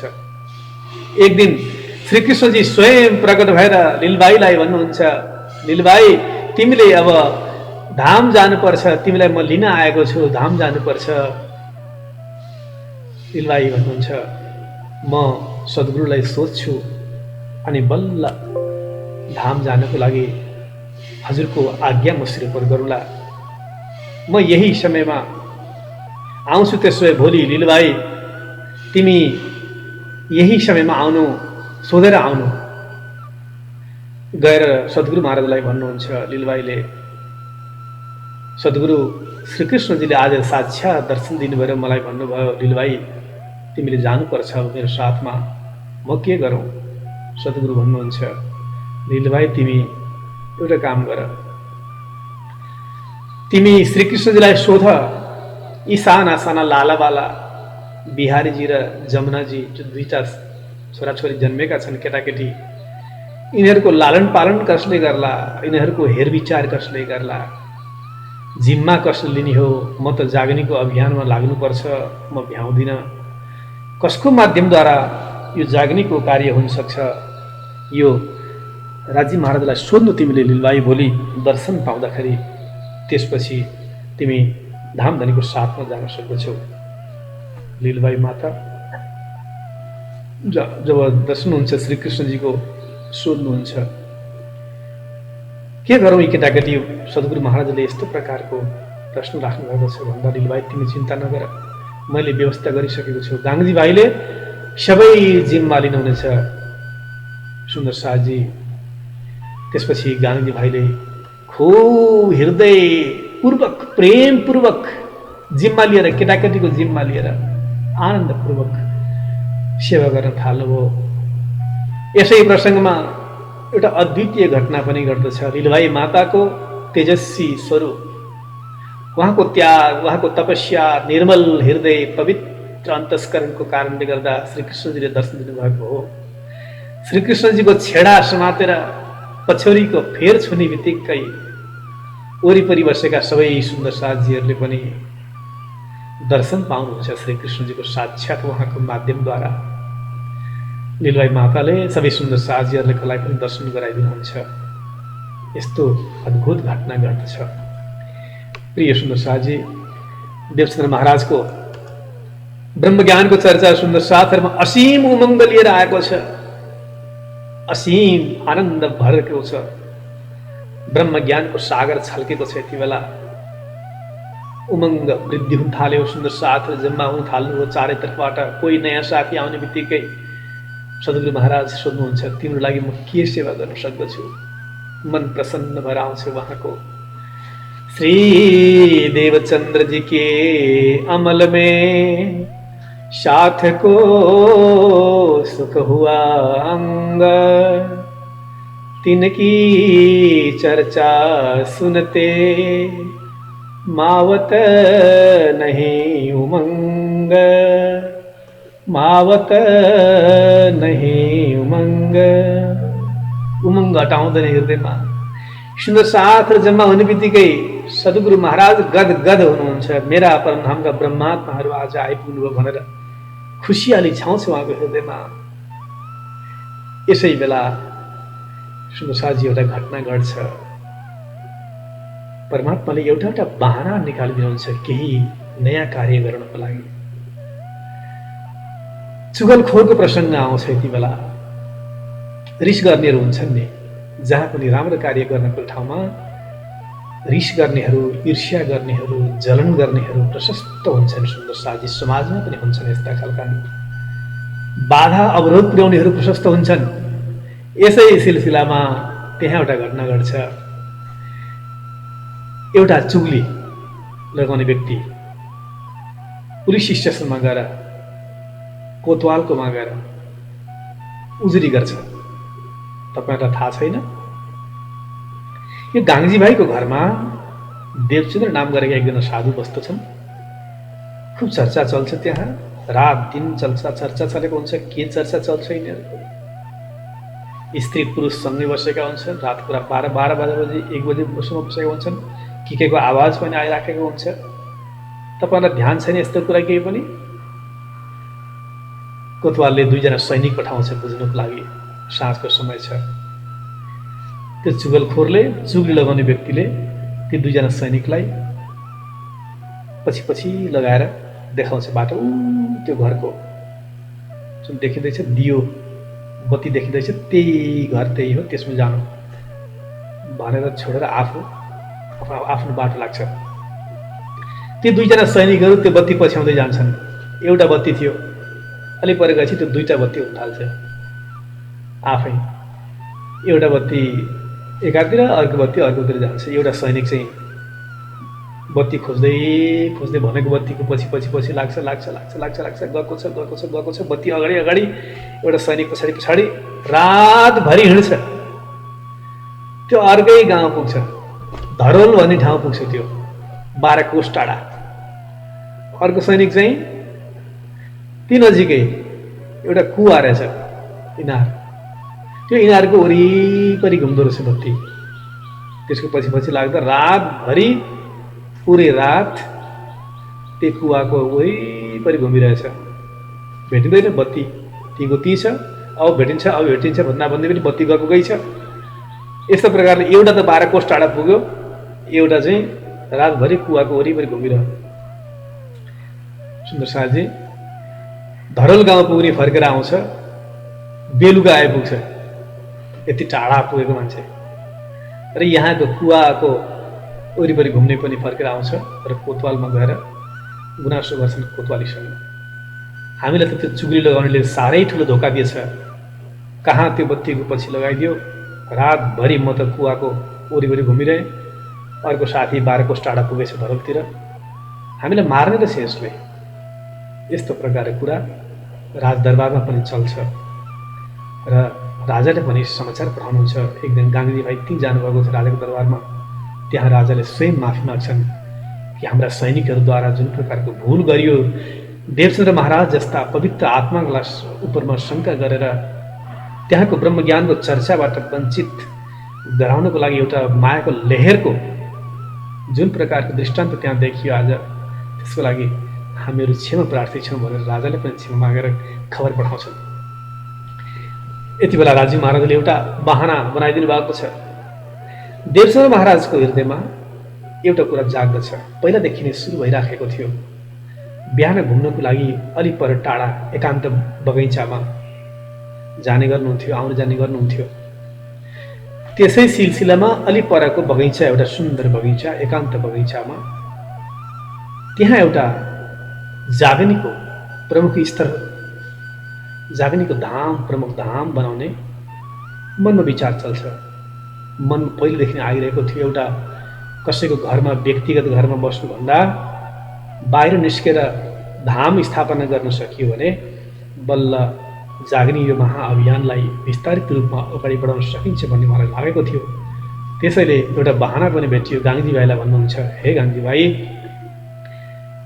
एक दिन श्रीकृष्णजी स्वयं प्रकट भएर लीलबाईलाई भन्नुहुन्छ, लीलबाई तिमीले अब धाम जानुपर्छ, तिमीलाई म लिन आएको छु, धाम जानुपर्छ। लीलबाई भन्नुहुन्छ, म सद्गुरुलाई सोध्छु अनि बल्ल धाम जानको लागि हजुरको आज्ञा म श्रीपर गरौँला। म यही समयमा आउँछु। त्यसो भए भोलि लीलबाई तिमी यही समयमा आउनु, सोधेर आउनु। गएर सद्गुरु महाराजलाई भन्नुहुन्छ लीलबाईले, सद्गुरु श्रीकृष्णजीले आज साक्षात् दर्शन दिनुभयो, मलाई भन्नुभयो लीलबाई तिमीले जानुपर्छ मेरो साथमा, म के गरौँ? सद्गुरु भन्नुहुन्छ, लीलबाई तिमी एउटा काम गर, तिमी श्रीकृष्णजीलाई सोध। यी साना साना लालाबाला बिहारीजी र जमुनाजी जो दुईटा छोराछोरी जन्मेका छन्, केटाकेटी, यिनीहरूको लालन पालन कसले गर्ला? यिनीहरूको हेरविचार कसले गर्ला? जिम्मा कसले लिने हो? म त जागनीको अभियानमा लाग्नुपर्छ, म भ्याउँदिनँ। कसको माध्यमद्वारा यो जागनीको कार्य हुन सक्छ? यो राज्य महाराजलाई सोध्नु तिमीले लीलबाई भोलि दर्शन पाउँदाखेरि, त्यसपछि तिमी धामधनीको साथमा जान सक्दछौ। लीलबाई माता जब दर्शन हुन्छ श्रीकृष्णजीको सोध्नुहुन्छ, के गरौँ यी केटाकेटी? सद्गुरु महाराजले यस्तो प्रकारको प्रश्न राख्नु भएको छ भन्दा लीलबाई तिमी चिन्ता नगर, मैले व्यवस्था गरिसकेको छु। गाङ्गी भाइले सबै जिम्मा लिनुहुनेछ सुन्दर साथजी। त्यसपछि गाङ्गी भाइले खूब हृदयपूर्वक प्रेमपूर्वक जिम्मा लिएर, केटाकेटीको जिम्मा लिएर आनन्दपूर्वक सेवा गर्न थाल्नुभयो। यसै प्रसङ्गमा एउटा अद्वितीय घटना पनि घट्दछ। लीलबाई माताको तेजस्वी स्वरूप, उहाँको त्याग, उहाँको तपस्या, निर्मल हृदय, पवित्र अन्तस्करणको कारणले गर्दा श्रीकृष्णजीले दर्शन दिनुभएको हो। श्रीकृष्णजीको छेडा समातेर पछौरीको फेर छुने बित्तिकै वरिपरि बसेका सबै सुन्दर साथीहरूले पनि दर्शन पाउनुहुन्छ श्रीकृष्णजीको साक्षात् उहाँको माध्यमद्वारा। लीलबाई माताले सबै सुन्दर साथीहरूलाई पनि दर्शन गराइदिनुहुन्छ। यस्तो अद्भुत घटना घट्दछ। प्रिय सुन्दर शाहजी, देवचन्द्र महाराजको ब्रह्मज्ञानको चर्चा सुन्दर साथहरूमा असीम उमङ्ग लिएर आएको छ, असीम आनन्द भरेको छ। ब्रह्मज्ञानको सागर छल्केको छ। यति बेला उमङ्ग वृद्धि हुन थाल्यो। सुन्दर साथहरू जम्मा हुन थाल्नुभयो चारैतर्फबाट। कोही नयाँ साथी आउने बित्तिकै सद्गुरु महाराज सोध्नुहुन्छ, तिम्रो लागि म के सेवा गर्न सक्दछु? मन प्रसन्न भएर आउँछ उहाँको। श्री देवचंद्र जी के अमल में साथ को सुख हुआ अंग, तिनकी चर्चा सुनते मावत नहीं उमंग, मावत नहीं उमंग। उमंग हटाउँदैन हृदयमा। सुन्दर साथ जम्मा हुने बित्तिकै सद्गुरु महाराज गदगद हुनुहुन्छ। मेरा परमधामका ब्रह्मात्माहरू आज आइपुग्नुभयो भनेर खुसियाली छाउँछ उहाँको हृदयमा। यसै बेला सुन्दर साथजी एउटा घटना घट्छ। परमात्माले एउटा एउटा बहाना निकालिदिनुहुन्छ केही नयाँ कार्य गर्नको लागि। चुगलखोरको प्रसङ्ग आउँछ। यति बेला रिस गर्नेहरू हुन्छन् नि, जहाँ पनि राम्रो कार्य गर्नको ठाउँमा रिस गर्नेहरू, ईर्ष्या गर्नेहरू, जलन गर्नेहरू प्रशस्त हुन्छन्। सुन्दर साथजी, समाजमा पनि हुन्छन् यस्ता खालका। बाधा अवरोध पुर्याउनेहरू प्रशस्त हुन्छन्। यसै सिलसिलामा त्यहाँ एउटा घटना घट्छ। एउटा चुगली लगाउने व्यक्ति पुलिस स्टेसनमा गएर कोतवालकोमा गएर उजुरी गर्छ। तपाईहरुलाई थाहा छैन, यो गाङ्जी भाइको घरमा देवचन्द्र नाम गरेका एकजना साधु बस्दछन्। खुब चर्चा चल्छ त्यहाँ, रात दिन चर्चा चलेको हुन्छ। के चर्चा चल्छ यिनीहरूको? स्त्री पुरुष सँगै बसेका हुन्छन्। रात पुरा 12 बजे 1 बजेसम्म बसेका हुन्छन्। केको आवाज पनि आइराखेको हुन्छ। तपाईहरुलाई ध्यान छैन यस्तो कुरा केही पनि? कोतवालले 2 जना सैनिक पठाउँछ बुझ्नको लागि। साँझको समय छ। त्यो चुगलखोरले, चुगली लगाउने व्यक्तिले ती 2 जना सैनिकलाई पछि पछि लगाएर देखाउँछ बाटो। त्यो घरको जुन देखिँदैछ दियो बत्ती देखिँदैछ, त्यही घर त्यही हो, त्यसमा जानु भनेर छोडेर आफ्नो बाटो लाग्छ। ती 2 जना सैनिकहरू त्यो बत्ती पछ्याउँदै जान्छन्। एउटा बत्ती थियो, अलि पर गएपछि त्यो 2टा बत्ती हुन थाल्छ आफै। एउटा बत्ती एकातिर, अर्को बत्ती अर्कोतिर जान्छ। एउटा सैनिक चाहिँ बत्ती खोज्दै खोज्दै भनेको बत्तीको पछि पछि पछि लाग्छ गएको छ। बत्ती अगाडि एउटा सैनिक पछाडि पछाडि रातभरि हिँड्छ। त्यो अर्कै गाउँ पुग्छ, धरोल भन्ने ठाउँ पुग्छ। त्यो 12 कोस टाढा। अर्को सैनिक चाहिँ ती नजिकै एउटा कुवा रहेछ, इनार। त्यो इनारको वरिपरि घुम्दो रहेछ बत्ती। त्यसको पछि पछि लाग्दा रातभरि पुरै रात त्यो कुवाको वरिपरि घुमिरहेछ। भेटिँदैन बत्ती, तीको ती छ, अब भेटिन्छ भन्दा भन्दै पनि बत्ती गएको गई छ। यस्तो प्रकारले एउटा त 12 कोस टाढा पुग्यो, एउटा चाहिँ रातभरि कुवाको वरिपरि घुमिरह्यो। सुन्दर साथजी, धरोल गाउँ पुग्ने फर्केर आउँछ, बेलुका आइपुग्छ। यति टाढा पुगेको मान्छे र यहाँको कुवाको वरिपरि घुम्ने पनि फर्केर आउँछ र कोतवालमा गएर गुनासो गर्छन् कोतवालीसँग। हामीलाई त त्यो चुगली लगाउनेले साह्रै ठुलो धोका दिएछ। कहाँ त्यो बत्तीको पछि लगाइदियो, रातभरि म त कुवाको वरिपरि घुमिरहेँ, अर्को साथी 12 कोस टाढा पुगेछ धरोलतिर, हामीलाई मार्ने रहेछ यसले। यस्तो प्रकारको कुरा राजदरबारमा पनि चल्छ र राजाले पनि समाचार पठाउनुहुन्छ। एक दिन गाङ्गी भाइ त्यहीँ जानुभएको छ राजाको दरबारमा। त्यहाँ राजाले स्वयं माफी माग्छन् कि हाम्रा सैनिकहरूद्वारा जुन प्रकारको भूल गरियो, देवचन्द्र महाराज जस्ता पवित्र आत्मालाई उपरमा शङ्का गरेर त्यहाँको ब्रह्मज्ञानको चर्चाबाट वञ्चित गराउनको लागि एउटा मायाको लहरको जुन प्रकारको दृष्टान्त त्यहाँ देखियो आज, त्यसको लागि हामीहरू क्षमा प्रार्थी छौँ भनेर राजाले पनि क्षमा मागेर खबर पठाउँछन्। यति बेला राजी महाराजले एउटा बहाना बनाइदिनु भएको छ। देवचन्द्र महाराजको हृदयमा एउटा कुरा जाग्दछ। पहिलादेखि नै सुरु भइराखेको थियो। बिहान घुम्नको लागि अलि पर टाढा एकान्त बगैँचामा जाने गर्नुहुन्थ्यो, आउने जाने गर्नुहुन्थ्यो। त्यसै सिलसिलामा अलि परको बगैँचा, एउटा सुन्दर बगैँचा, एकान्त बगैँचामा त्यहाँ एउटा जागनीको प्रमुख स्थल, जागनीको धाम, प्रमुख धाम बनाउने मनमा विचार चल्छ। मन पहिलेदेखि आइरहेको थियो। एउटा कसैको घरमा, व्यक्तिगत घरमा बस्नुभन्दा बाहिर निस्केर धाम स्थापना गर्न सकियो भने बल्ल जागनी यो महाअभियानलाई विस्तारित रूपमा अगाडि बढाउन सकिन्छ भन्ने मलाई लागेको थियो। त्यसैले एउटा बहाना पनि भेटियो। गाङ्धी भाइलाई भन्नुहुन्छ, हे गाङ्धी भाइ,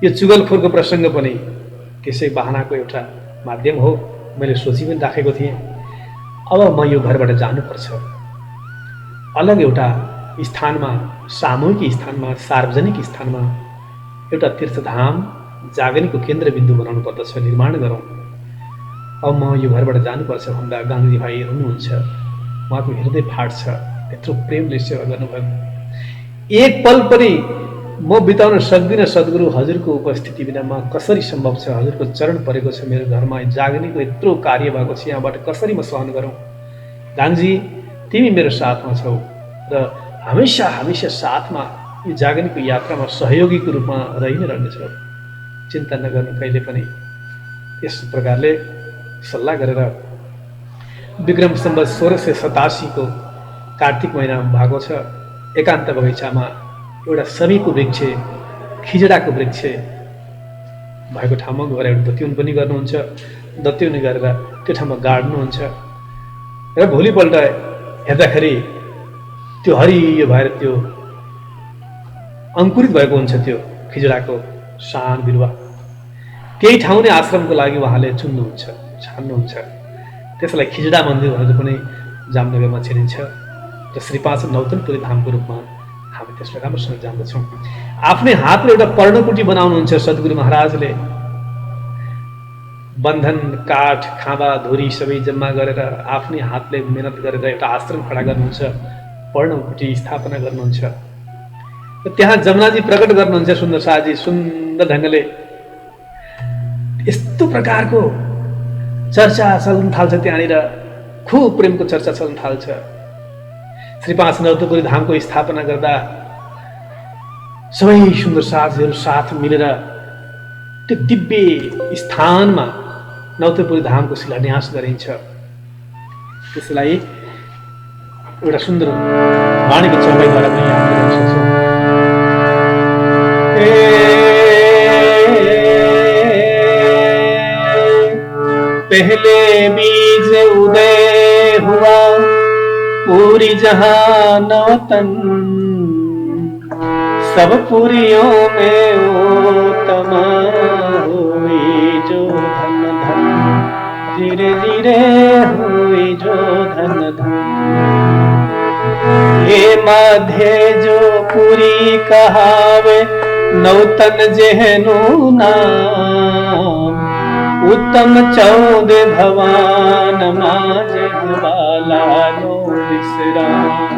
यो चुगलखोरको प्रसङ्ग पनि त्यसै बहानाको एउटा माध्यम हो। मैले सोची पनि राखेको थिएँ। अब म यो घरबाट जानुपर्छ, अलग एउटा स्थानमा, सामूहिक स्थानमा, सार्वजनिक स्थानमा एउटा तीर्थधाम, जागनीको केन्द्रबिन्दु बनाउनु पर्दछ, निर्माण गरौँ। अब म यो घरबाट जानुपर्छ भन्दा गान्धी भाइ हुनुहुन्छ। उहाँको हृदय फाट्छ। यत्रो प्रेमले सेवा गर्नुभयो। एक पल पनि म बिताउन सक्दिनँ सद्गुरु हजुरको उपस्थिति बिना। म कसरी सम्भव छ? हजुरको चरण परेको छ मेरो घरमा, जागनीको यत्रो कार्य भएको छ, यहाँबाट कसरी म सहन गरौँ? गान्धी, तिमी मेरो साथमा छौ र हमेसा हमेसा साथमा यो जागनीको यात्रामा सहयोगीको रूपमा रहि नै रहनेछौ। चिन्ता नगर्नु कहिले पनि। यस प्रकारले सल्लाह गरेर विक्रम सम्वत 1687 को कार्तिक महिनामा भएको छ। एकान्त बगैँचामा एउटा सबैको वृक्ष, खिजडाको वृक्ष भएको ठाउँमा गएर एउटा दत्युन पनि गर्नुहुन्छ। दत्युन गरेर त्यो ठाउँमा गाड्नुहुन्छ र भोलिपल्ट हेर्दाखेरि त्यो हरियो भएर त्यो अङ्कुरित भएको हुन्छ त्यो खिजडाको सानो बिरुवा। त्यही ठाउँ नै आश्रमको लागि उहाँले चुन्नुहुन्छ, छान्नुहुन्छ। त्यसलाई खिजडा मन्दिर भनेर पनि जामनगरमा चिनिन्छ र श्री 5 नौतनपुरी धामको रूपमा हामी त्यसलाई राम्रोसँग जान्दछौँ। आफ्नै हातले एउटा पर्णकुटी बनाउनुहुन्छ सद्गुरु महाराजले। बन्धन, काठ, खाँबा, धुरी सबै जम्मा गरेर आफ्नै हातले मेहनत गरेर एउटा आश्रम खडा गर्नुहुन्छ, पर्णकुटी स्थापना गर्नुहुन्छ। र त्यहाँ जमुनाजी प्रकट गर्नुहुन्छ, सुन्दर शाहजी सुन्दर ढङ्गले। यस्तो प्रकारको चर्चा चल्न थाल्छ त्यहाँनिर, खुब प्रेमको चर्चा चल्न थाल्छ। श्री 5 नौतनपुरी धामको स्थापना गर्दा सबै सुन्दर साथीहरू साथ मिलेर त्यो दिव्य स्थानमा नौतनपुरी धामको शिलान्यास गरिन्छ। त्यसलाई एउटा सुन्दर वाणीको चौपाईद्वारा पनि याद गर्न सक्छौँ। पहले बीज उदय हुआ पूरी जहान वतन, सब पुरियों में उत्तम हुई जो धन धन, धीरे धीरे हुई जो धन धन। ये मध्य जो पुरी कहावे नौतन जेहनु नाम, उत्तम 14 भवान माजे बाला नो विश्राम,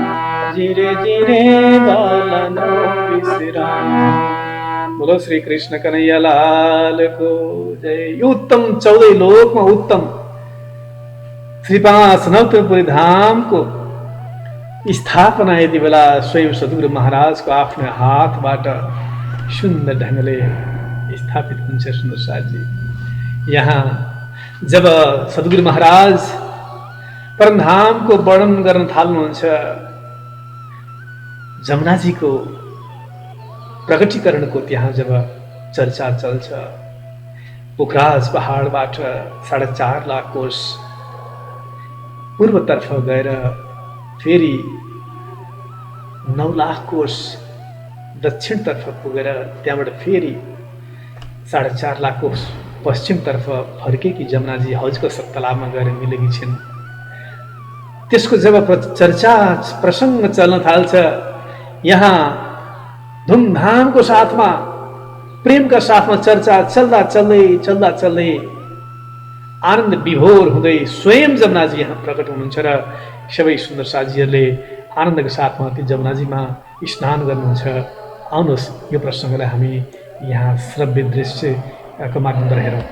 धीरे धीरे बाला नो विश्राम। बोलो श्री कृष्ण कन्हैया लाल को जय। यो उत्तम 14 लोकमा उत्तम श्री 5 नौतनपुरी धामको स्थापना यति बेला स्वयं सद्गुरु महाराजको आफ्नो हातबाट सुन्दर ढङ्गले स्थापित हुन्छ। सुन्दर साथजी, यहाँ जब सद्गुरु महाराज परमधामको वर्णन गर्न थाल्नुहुन्छ, जमुनाजीको प्रकटीकरणको त्यहाँ जब चर्चा चल्छ, पोखराज पहाडबाट 4.5 लाख कोष पूर्वतर्फ गएर फेरि 9 लाख कोष दक्षिणतर्फ पुगेर त्यहाँबाट फेरि 4.5 लाख कोष पश्चिमतर्फ फर्केकी जमुनाजी हजको सत्तलामा गएर मिलेकी छिन्। त्यसको जब चर्चा प्रसङ्ग चल्न थाल्छ, यहाँ धुमधामको साथमा, प्रेमका साथमा चर्चा चल्दा चल्दै आनन्द विभोर हुँदै स्वयं जमुनाजी यहाँ प्रकट हुनुहुन्छ र सबै सुन्दर साथीहरूले आनन्दको साथमा ती जमुनाजीमा स्नान गर्नुहुन्छ, आउनुहोस् यो प्रसङ्गलाई हामी यहाँ श्रव्य दृश्यको माध्यमबाट हेरौँ।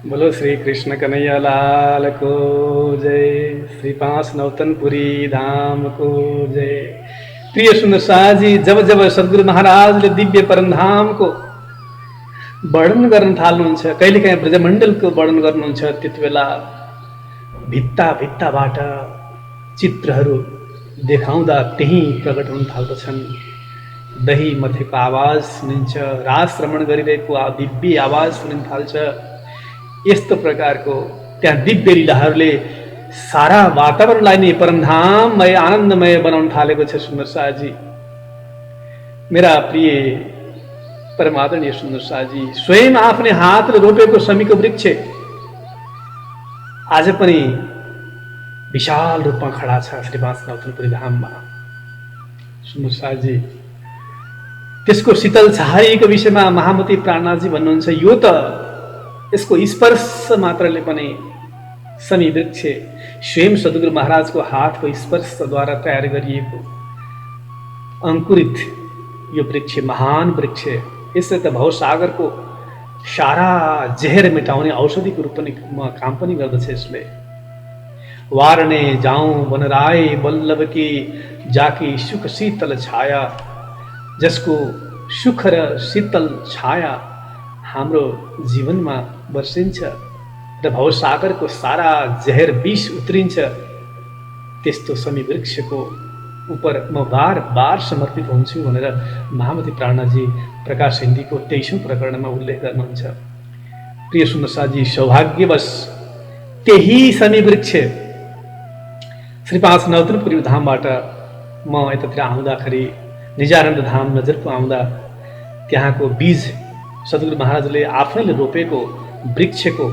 बोलो श्री कृष्ण कन्हैया लाल को जय, श्री पांच नौतनपुरी धाम को जय। प्रिय सुन्दर शाहजी, जब जब सद्गुरु महाराजले दिव्य परमधाम को वर्णन गर्न थाल्नुहुन्छ, कहिलेकाहीँ ब्रजमण्डलको वर्णन गर्नुहुन्छ, त्यति बेला भित्ता भित्ताबाट चित्रहरू देखाउँदा त्यही प्रकट हुन थाल्दछन्। दही मथेको आवाज सुनिन्छ, रास रमण गरिरहेको दिव्य आवाज सुनिन थाल्छ। यस्तो प्रकारको त्यहाँ दिव्य लीलाहरूले सारा वातावरणलाई नै परमधाममय आनन्दमय बनाउन थालेको छ। सुन्दर शाहजी, मेरा प्रिय परमादरणीय सुन्दर शाहजी, स्वयं आफ्नै हातले रोपेको शमीको वृक्ष आज पनि विशाल रूपमा खडा छ श्री पाँच नौतनपुरी धाममा। सुन्दर शाहजी, त्यसको शीतल छहारीको विषयमा महामती प्राणनाथजी भन्नुहुन्छ, यो त यसको स्पर्श मात्रले पनि शमी वृक्ष स्वयं सद्गुरु महाराजको हातको स्पर्शद्वारा तयार गरिएको अंकुरित यो वृक्ष महान वृक्ष। यसले त भवसागरको सारा जहर मेटाउने औषधिको रूपमा काम पनि गर्दछ। यसले वारणे जाऊं वनराय वल्लभ की जाकी सुख शीतल छाया, जसको सुख र शीतल छाया हाम्रो जीवनमा बर्सिन्छ र भवसागरको सारा जहर विष उत्रिन्छ। त्यस्तो शमी वृक्षको उपर म बार बार समर्पित हुन्छु भनेर महामती प्राणनाथजी प्रकाश हिन्दीको 23औं प्रकरणमा उल्लेख गर्नुहुन्छ। प्रिय सुन्दर शाहजी, सौभाग्यवश त्यही शमी वृक्ष श्री पाँच नौतनपुरी धामबाट म यतातिर आउँदाखेरि निजानन्द धाम नजरको आउँदा त्यहाँको बीज सद्गुरु महाराजले आफैले रोपेको वृक्षको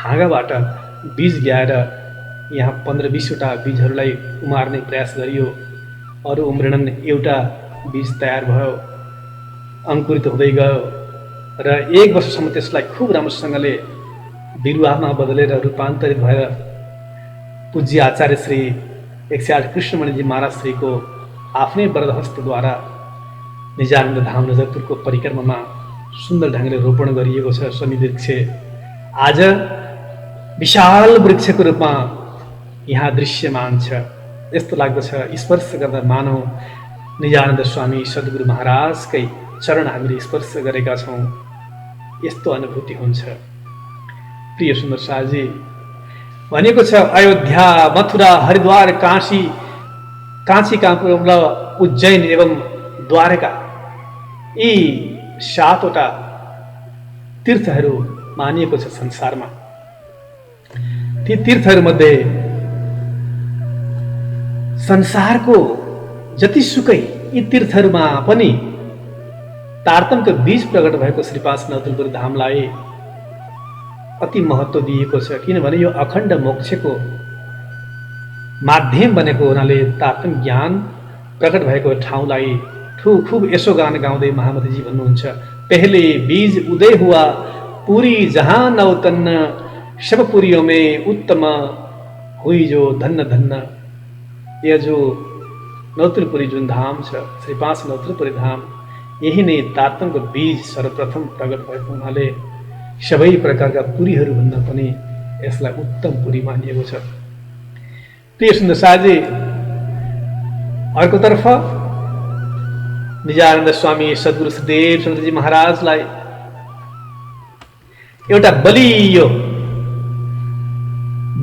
हाँगाबाट बीज ल्याएर यहाँ 15-20वटा बीजहरूलाई उमार्ने प्रयास गरियो। अरू उम्रिनन्, एउटा बीज तयार भयो, अंकुरित हुँदै गयो र 1 वर्षसम्म त्यसलाई खुब राम्रोसँगले बिरुवामा बदलेर रूपान्तरित भएर पूज्य आचार्य श्री 108 कृष्णमणिजी महाराज श्रीको आफ्नै वरदहस्तद्वारा निजानन्द धाम नजरपुरको परिक्रमामा सुन्दर ढङ्गले रोपण गरिएको छ। शमी वृक्ष आज विशाल वृक्षको रूपमा यहाँ दृश्यमान छ। यस्तो लाग्दछ स्पर्श गर्दा मानव निजानन्द स्वामी सद्गुरु महाराजकै चरण हामीले स्पर्श गरेका छौँ, यस्तो अनुभूति हुन्छ। प्रिय सुन्दर शाहजी, भनेको छ अयोध्या, मथुरा, हरिद्वार, काशी, काँपुर, उज्जैन एवं द्वारका यी 7वटा तीर्थहरू मानिएको छ संसारमा। ती तीर्थहरूमध्ये संसारको जतिसुकै यी तीर्थहरूमा पनि तारतम्यको बीज प्रकट भएको श्री पाँच नौतनपुर धामलाई अति महत्त्व दिएको छ। किनभने यो अखण्ड मोक्षको माध्यम बनेको हुनाले तारतम्य ज्ञान प्रकट भएको ठाउँलाई खूब यसो गान गाउँदै महामतीजी भन्नुहुन्छ, पहले बीज उदय हुआ पूरी जहां नौतन्न, सब पुरियों में उत्तम हुई जो धन्य धन्य। यह जो नौतनपुरी जुन धाम छ, श्री पाँच नौतनपुरी धाम, यही नै तारतम्यको बीज सर्वप्रथम प्रकट भएको हुनाले सबै प्रकारका पुरीहरू भन्दा पनि यसलाई उत्तम पुरी मानिएको छ। प्रिय सुन्दर साथी, अर्कोतर्फ निजानन्द स्वामी सद्गुरु श्रीदेव चन्द्रजी महाराजलाई एउटा बलियो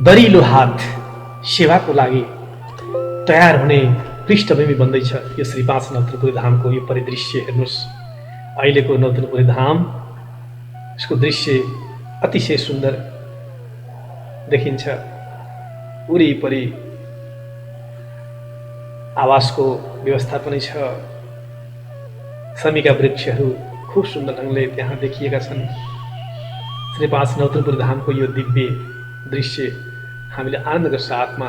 दरिलो हात सेवाको लागि तयार हुने पृष्ठभूमि बन्दैछ यो श्री पाँच नौतनपुरी धामको यो परिदृश्य। हेर्नुहोस्, अहिलेको नौतनपुरी धाम, यसको दृश्य अतिशय सुन्दर देखिन्छ। वरिपरि आवासको व्यवस्था पनि छ, शमीका वृक्षहरू खुब सुन्दर ढङ्गले त्यहाँ देखिएका छन्। श्री पाँच नौतनपुरी धामको यो दिव्य दृश्य हामीले आनन्दको साथमा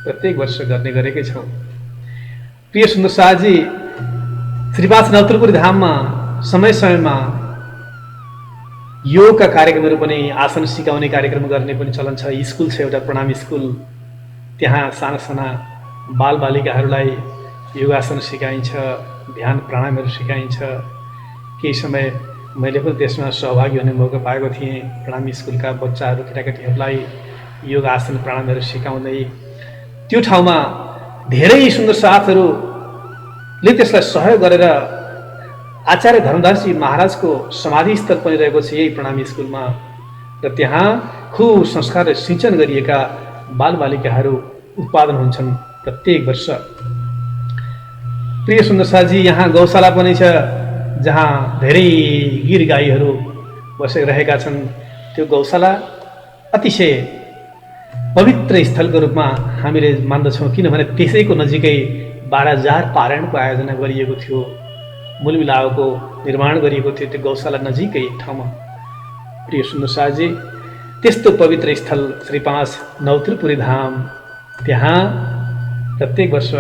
प्रत्येक वर्ष गर्ने गरेकै छौँ। प्रिय सुन्दर साथी, श्री पाँच नौतनपुरी धाममा समय समयमा योगका कार्यक्रमहरू पनि, आसन सिकाउने कार्यक्रम गर्ने पनि चलन छ। स्कुल छ एउटा प्रणाम स्कुल, त्यहाँ साना साना बालबालिकाहरूलाई योगासन सिकाइन्छ, ध्यान प्राणायामहरू सिकाइन्छ। केही समय मैले पनि त्यसमा सहभागी हुने मौका पाएको थिएँ। प्रणाम स्कुलका बच्चाहरू, केटाकेटीहरूलाई योग आसन प्राणायामहरू सिकाउँदै त्यो ठाउँमा धेरै सुन्दर साथहरूले त्यसलाई सहयोग गरेर आचार्य धर्मदासजी महाराजको समाधि स्थल पनि रहेको छ यही प्रणामी स्कुलमा, र त्यहाँ खुब संस्कारले सिंचन गरिएका बालबालिकाहरू उत्पादन हुन्छन् प्रत्येक वर्ष। प्रिय सुन्दर साथी, यहाँ गौशाला पनि छ जहाँ धेरै गिर गाईहरू बसिरहेका छन्। त्यो गौशाला अतिशय पवित्र स्थलको रूपमा हामीले मान्दछौँ, किनभने त्यसैको नजिकै 12,000 पारायणको आयोजना गरिएको थियो, मूलमिलावको निर्माण गरिएको थियो त्यो गौशाला नजिकै ठाउँमा। प्रिय सुन्दर साथी, त्यस्तो पवित्र स्थल श्री पाँच नौतनपुरी धाम, त्यहाँ प्रत्येक वर्ष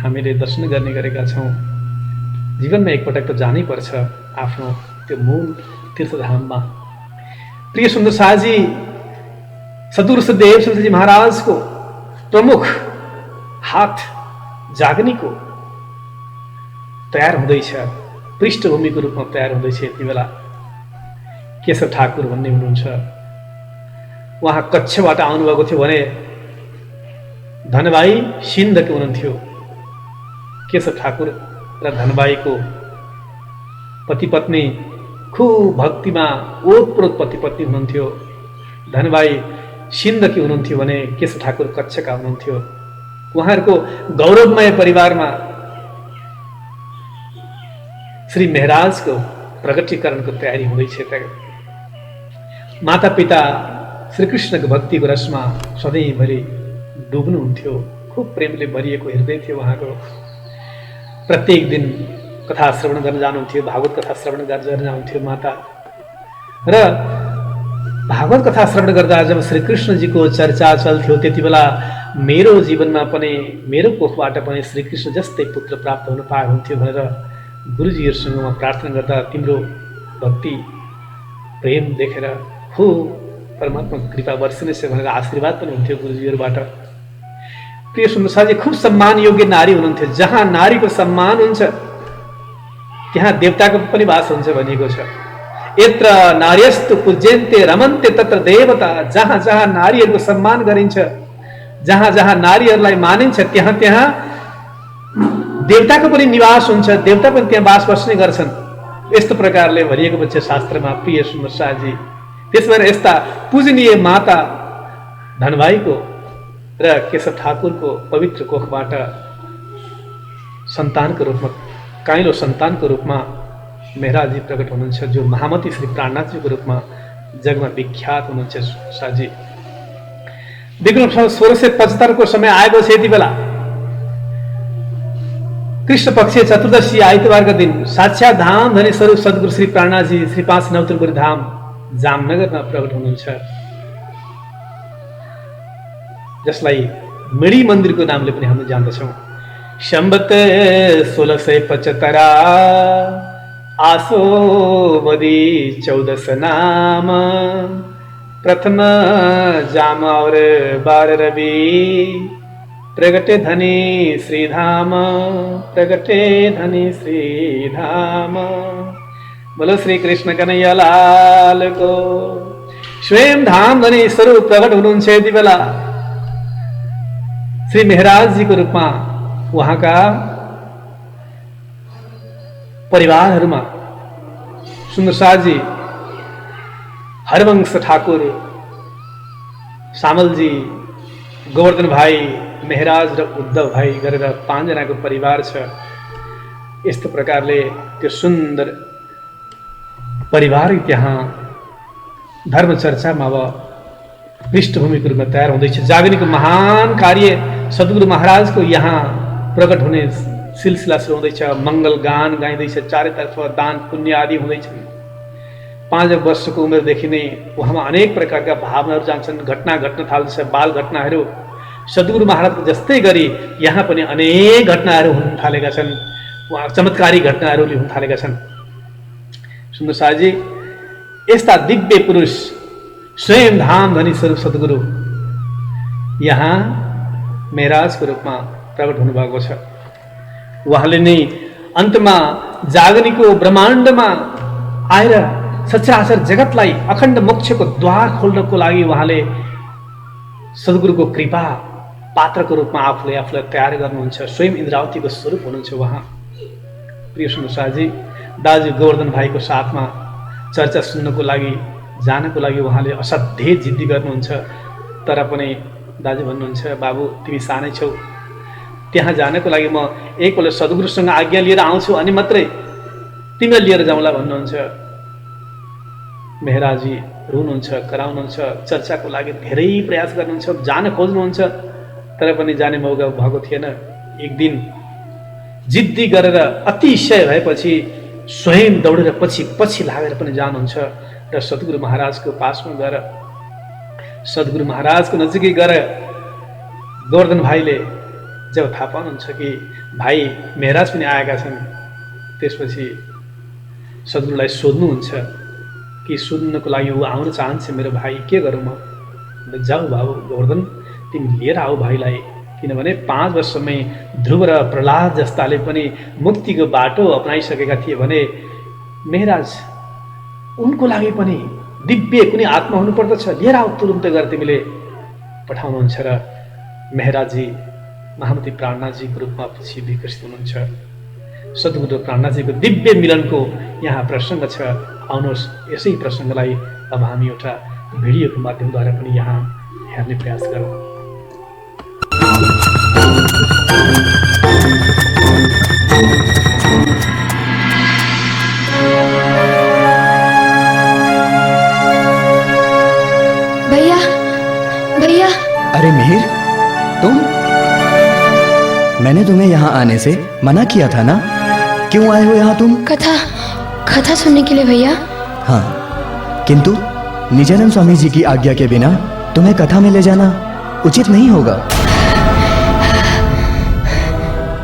हामीले दर्शन गर्ने गरेका छौँ। जीवनमा एकपटक त जानै पर्छ आफ्नो त्यो मूल तीर्थधाममा। प्रिय सुन्दर साथी, सद्गुरु श्रीदेव चन्द्रजी महाराजको प्रमुख हात जाग्नेको तयार हुँदैछ, पृष्ठभूमिको रूपमा तयार हुँदैछ। यति बेला केशव ठाकुर भन्ने हुनुहुन्छ, उहाँ कच्छबाट आउनुभएको थियो भने धनबाई सिन्धकी हुनुहुन्थ्यो। केशव ठाकुर र धनबाईको पति पत्नी खुब भक्तिमा ओतप्रोत पति पत्नी हुनुहुन्थ्यो। धनबाई सिन्धकी हुनुहुन्थ्यो भने केशव ठाकुर कच्छका हुनुहुन्थ्यो। उहाँहरूको गौरवमय परिवारमा श्री महराजको प्रगटीकरणको तयारी हुँदैछ। माता पिता श्रीकृष्णको भक्तिको रसमा सधैँभरि डुब्नुहुन्थ्यो। खुब प्रेमले भरिएको हृदय थियो उहाँको। प्रत्येक दिन कथा श्रवण गर्न जानुहुन्थ्यो, भागवत कथा श्रवण गर्न जानुहुन्थ्यो माता। र भागवत कथा श्रवण गर्दा जब श्रीकृष्णजीको चर्चा चल्थ्यो त्यति बेला मेरो जीवनमा पनि, मेरो कोखबाट पनि श्रीकृष्ण जस्तै पुत्र प्राप्त हुन पाए हुन्थ्यो भनेर गुरुजीहरूसँग म प्रार्थना गर्दा तिम्रो भक्ति प्रेम देखेर हो परमात्मा कृपा वर्षिनेछ भनेर आशीर्वाद पनि हुन्थ्यो गुरुजीहरूबाट। प्रिय सुन्दर साथी, खुब सम्मान योग्य नारी हुनुहुन्थ्यो। जहाँ नारीको सम्मान हुन्छ त्यहाँ देवताको पनि वास हुन्छ भनिएको छ। यत्र नार्यस्तु पूज्यन्ते रमन्ते तत्र देवता। जहाँ जहाँ नारीहरूको सम्मान गरिन्छ, जहाँ जहाँ नारीहरूलाई मानिन्छ त्यहाँ त्यहाँ देवताको पनि निवास हुन्छ, देवता पनि त्यहाँ वास बस्ने गर्छन्। यस्तो प्रकारले भनिएको छ शास्त्रमा। प्रिय सुन्दर साथी, त्यसबाट यस्ता पूजनीय माता धनबाईको र केशव ठाकुरको पवित्र कोखबाट सन्तानको रूपमा, काइलो सन्तानको रूपमा महराजी प्रकट हुनुहुन्छ, जो महामती श्री प्राणनाथजीको रूपमा जगमा विख्यात हुनुहुन्छ साथी। विक्रम 1675 को समय आएको छ। यति बेला कृष्ण पक्ष चतुर्दशी आइतबारका दिन साक्षात धाम धनी स्वरूप सद्गुरु श्री प्राणनाथजी श्री 5 नौतुरपुरी धाम जामनगरमा प्रकट हुनुहुन्छ, जसलाई मिडी मन्दिरको नामले पनि हामी जान्दछौँ। सम्बत 1675 आसो बदी 14 नाम प्रथम जाम और 12 रवि प्रगटे धनी श्रीधाम प्रगटे धनी श्रीधाम। बोलो श्री कृष्ण कन्हैया लाल को। स्वयं धाम धनी स्वरूप प्रकट हुनुहुन्छ। यति बेला श्री मेहराज जी को रूपमा उहाँका परिवारहरूमा सुन्दरसाजी, हरवंश ठाकुर, सामलजी, गोवर्धन भाइ, मेहराज र उद्धव भाइ गरेर 5 जनाको परिवार छ। यस्तो प्रकारले त्यो सुन्दर परिवार त्यहाँ धर्म चर्चामा अब पृष्ठभूमिको रूपमा तयार हुँदैछ। जागरणीको महान कार्य सद्गुरु महाराजको यहाँ प्रकट हुने सिलसिला सुरु हुँदैछ। मङ्गल गान गाइँदैछ, चारैतर्फ दान पुण्य आदि हुँदैछन्। 5 वर्षको उमेरदेखि नै उहाँमा अनेक प्रकारका भावनाहरू जान्छन्, घटना घट्न थाल्छ, बाल घटनाहरू। सद्गुरु महाराजको जस्तै गरी यहाँ पनि अनेक घटनाहरू हुन थालेका छन्, उहाँ चमत्कारी घटनाहरू हुन थालेका छन्। सुन्दर शाहजी, यस्ता दिव्य पुरुष स्वयं धाम धनी स्वरूप सद्गुरु यहाँ मेहराजको रूपमा प्रकट हुनुभएको छ। उहाँले नै अन्तमा जागरणीको ब्रह्माण्डमा आएर सचराचर जगतलाई अखण्ड मोक्षको द्वार खोल्नको लागि उहाँले सद्गुरुको कृपा पात्रको रूपमा आफूलाई तयार गर्नुहुन्छ। स्वयं इन्द्रावतीको स्वरूप हुनुहुन्छ उहाँ। प्रिय सुन्दरसाजी, दाजु गोवर्धन भाइको साथमा चर्चा सुन्नको लागि जानको लागि उहाँले असाध्यै जिद्दी गर्नुहुन्छ। तर पनि दाजु भन्नुहुन्छ, बाबु तिमी सानै छौ, त्यहाँ जानको लागि म एकपल्ट सद्गुरुसँग आज्ञा लिएर आउँछु अनि मात्रै तिमीलाई लिएर जाउँला भन्नुहुन्छ। मेहराजी रुनुहुन्छ, कराउनुहुन्छ, चर्चाको लागि धेरै प्रयास गर्नुहुन्छ, जान खोज्नुहुन्छ, तर पनि जाने मौका भएको थिएन। एक दिन जिद्दी गरेर अतिशय भएपछि स्वयं दौडेर पछि लागेर पनि जानुहुन्छ र सद्गुरु महाराजको पासमा गएर सद्गुरु महाराजको नजिकै गएर गोवर्धन भाइले जब थाहा पाउनुहुन्छ कि भाइ मेहराज पनि आएका छन्, त्यसपछि सद्गुरुलाई सोध्नुहुन्छ कि सुन्नको लागि ऊ आउन चाहन्छ मेरो भाइ, के गरौँ म? जाऊ बाबु गोवर्धन, तिमी लिएर आऊ भाइलाई। किनभने 5 वर्षमै ध्रुव र प्रहलाद जस्ताले पनि मुक्तिको बाटो अपनाइसकेका थिए भने मेहराज उनको लागि पनि दिव्य कुनै आत्मा हुनुपर्दछ, लिएर आऊ तुरुन्तै गएर तिमीले पठाउनुहुन्छ। र मेहराजी महामती प्राणनाथजीको रूपमा पछि विकसित हुनुहुन्छ। सद्गुरु प्राणनाथजीको दिव्य मिलनको यहाँ प्रसङ्ग छ। आउनुहोस् यसै प्रसङ्गलाई अब हामी एउटा भिडियोको माध्यमद्वारा पनि यहाँ हेर्ने प्रयास गरौँ। भैया, भैया। अरे मिहिर, तुम? मैंने तुम्हें यहाँ आने से मना किया था ना? क्यों आए हो यहाँ तुम? कथा सुनने के लिए भैया। हाँ, किंतु निजानंद स्वामी जी की आज्ञा के बिना तुम्हें कथा में ले जाना उचित नहीं होगा।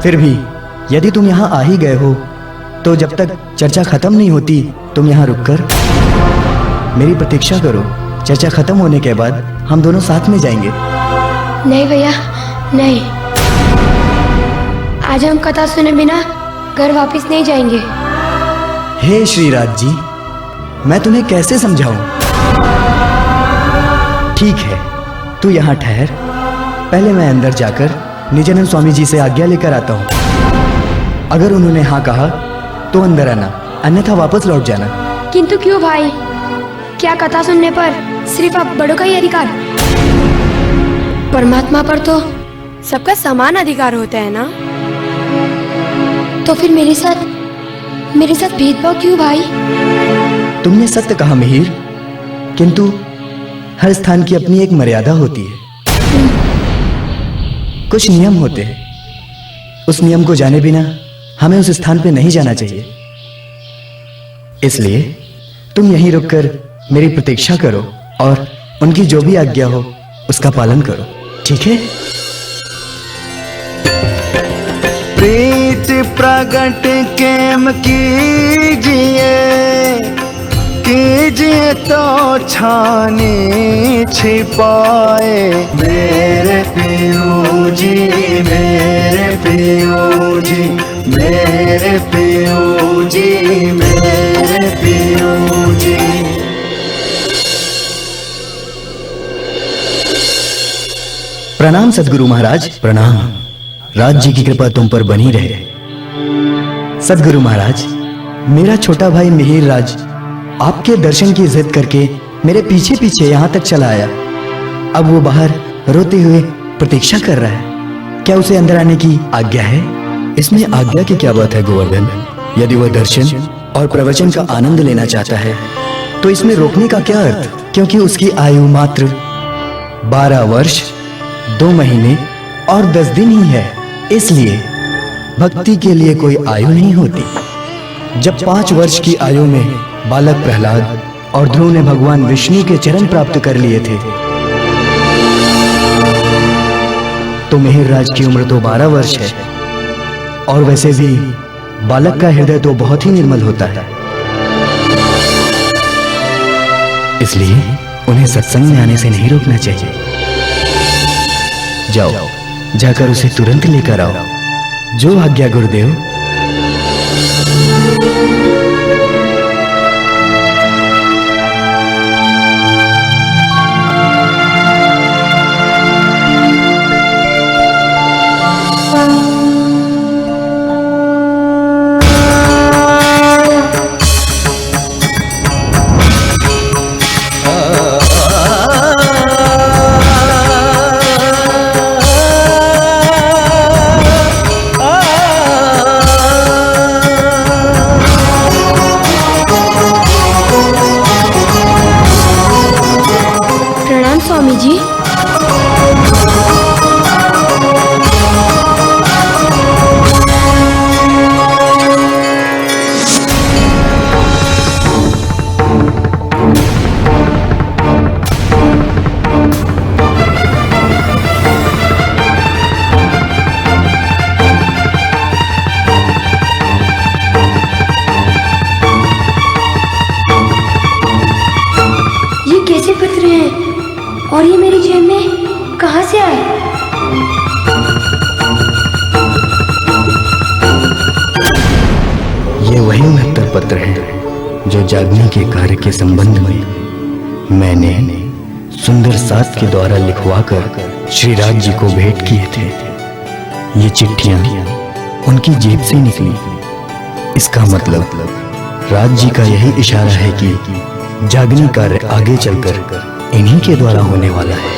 फिर भी यदि तुम यहाँ आ ही गए हो तो जब तक चर्चा खत्म नहीं होती तुम यहाँ रुककर मेरी प्रतीक्षा करो। चर्चा खत्म होने के बाद हम दोनों साथ में जाएंगे। नहीं भैया, नहीं। आज हम कथा सुने बिना घर वापस नहीं जाएंगे। हे श्रीराज जी, मैं तुम्हें कैसे समझाऊं? ठीक है, तू यहाँ ठहर, पहले मैं अंदर जाकर निजानंद स्वामी जी से आज्ञा लेकर आता हूँ। अगर उन्होंने हाँ कहा तो अंदर आना, अन्यथा वापस लौट जाना। किंतु क्यों भाई? क्या कथा सुनने पर सिर्फ आप बड़ों का ही अधिकार? परमात्मा पर तो सबका समान अधिकार होता है ना? तो फिर मेरे साथ भेदभाव क्यों भाई? तुमने सत्य कहा मिहिर, किंतु हर स्थान की अपनी एक मर्यादा होती है। कुछ नियम होते हैं, उस नियम को जाने बिना हमें उस स्थान पे नहीं जाना चाहिए। इसलिए तुम यहीं रुककर मेरी प्रतीक्षा करो और उनकी जो भी आज्ञा हो उसका पालन करो, ठीक है? प्रीत प्रगट केम कीजिए तो छानी छिपाए, मेरे पियो जी, मेरे पियो जी, मेरे पियो जी, मेरे पियो जी। प्रणाम सदगुरु महाराज, प्रणाम। राज जी की कृपा तुम पर बनी रहे। सदगुरु महाराज, मेरा छोटा भाई मिहिर राज आपके दर्शन की जिद करके मेरे पीछे पीछे यहाँ तक चला आया। अब वो बाहर रोते हुए प्रतीक्षा कर रहा है। क्या उसे अंदर आने की आज्ञा है? इसमें आज्ञा की क्या बात है गोवर्धन? यदि वह दर्शन और प्रवचन का आनंद लेना चाहता है तो इसमें रोकने का क्या अर्थ? क्योंकि उसकी आयु मात्र 12 वर्ष 2 महीने और 10 दिन ही है। इसलिए भक्ति के लिए कोई आयु नहीं होती। जब 5 वर्ष की आयु में बालक प्रहलाद और ध्रुव ने भगवान विष्णु के चरण प्राप्त कर लिए थे तो मिहिर राज की उम्र तो 12 वर्ष है। और वैसे भी बालक का हृदय तो बहुत ही निर्मल होता है। इसलिए उन्हें सत्संग में आने से नहीं रोकना चाहिए। जाओ, जाकर उसे तुरंत लेकर आओ। जो आज्ञा गुरुदेव। स्वामी जी। ये कैसे पत्र हैं? और ये मेरी जेब में कहां से आए? ये वही महत्तर पत्र हैं जो जागने के कार्य के संबंध में मैंने सुंदर सात के द्वारा लिखवाकर श्री राज जी को भेंट किए थे। ये चिट्ठियां उनकी जेब से निकली। इसका मतलब राज जी का यही इशारा है कि जागने कार्य आगे चलकर इन्हीं के द्वारा होने वाला है।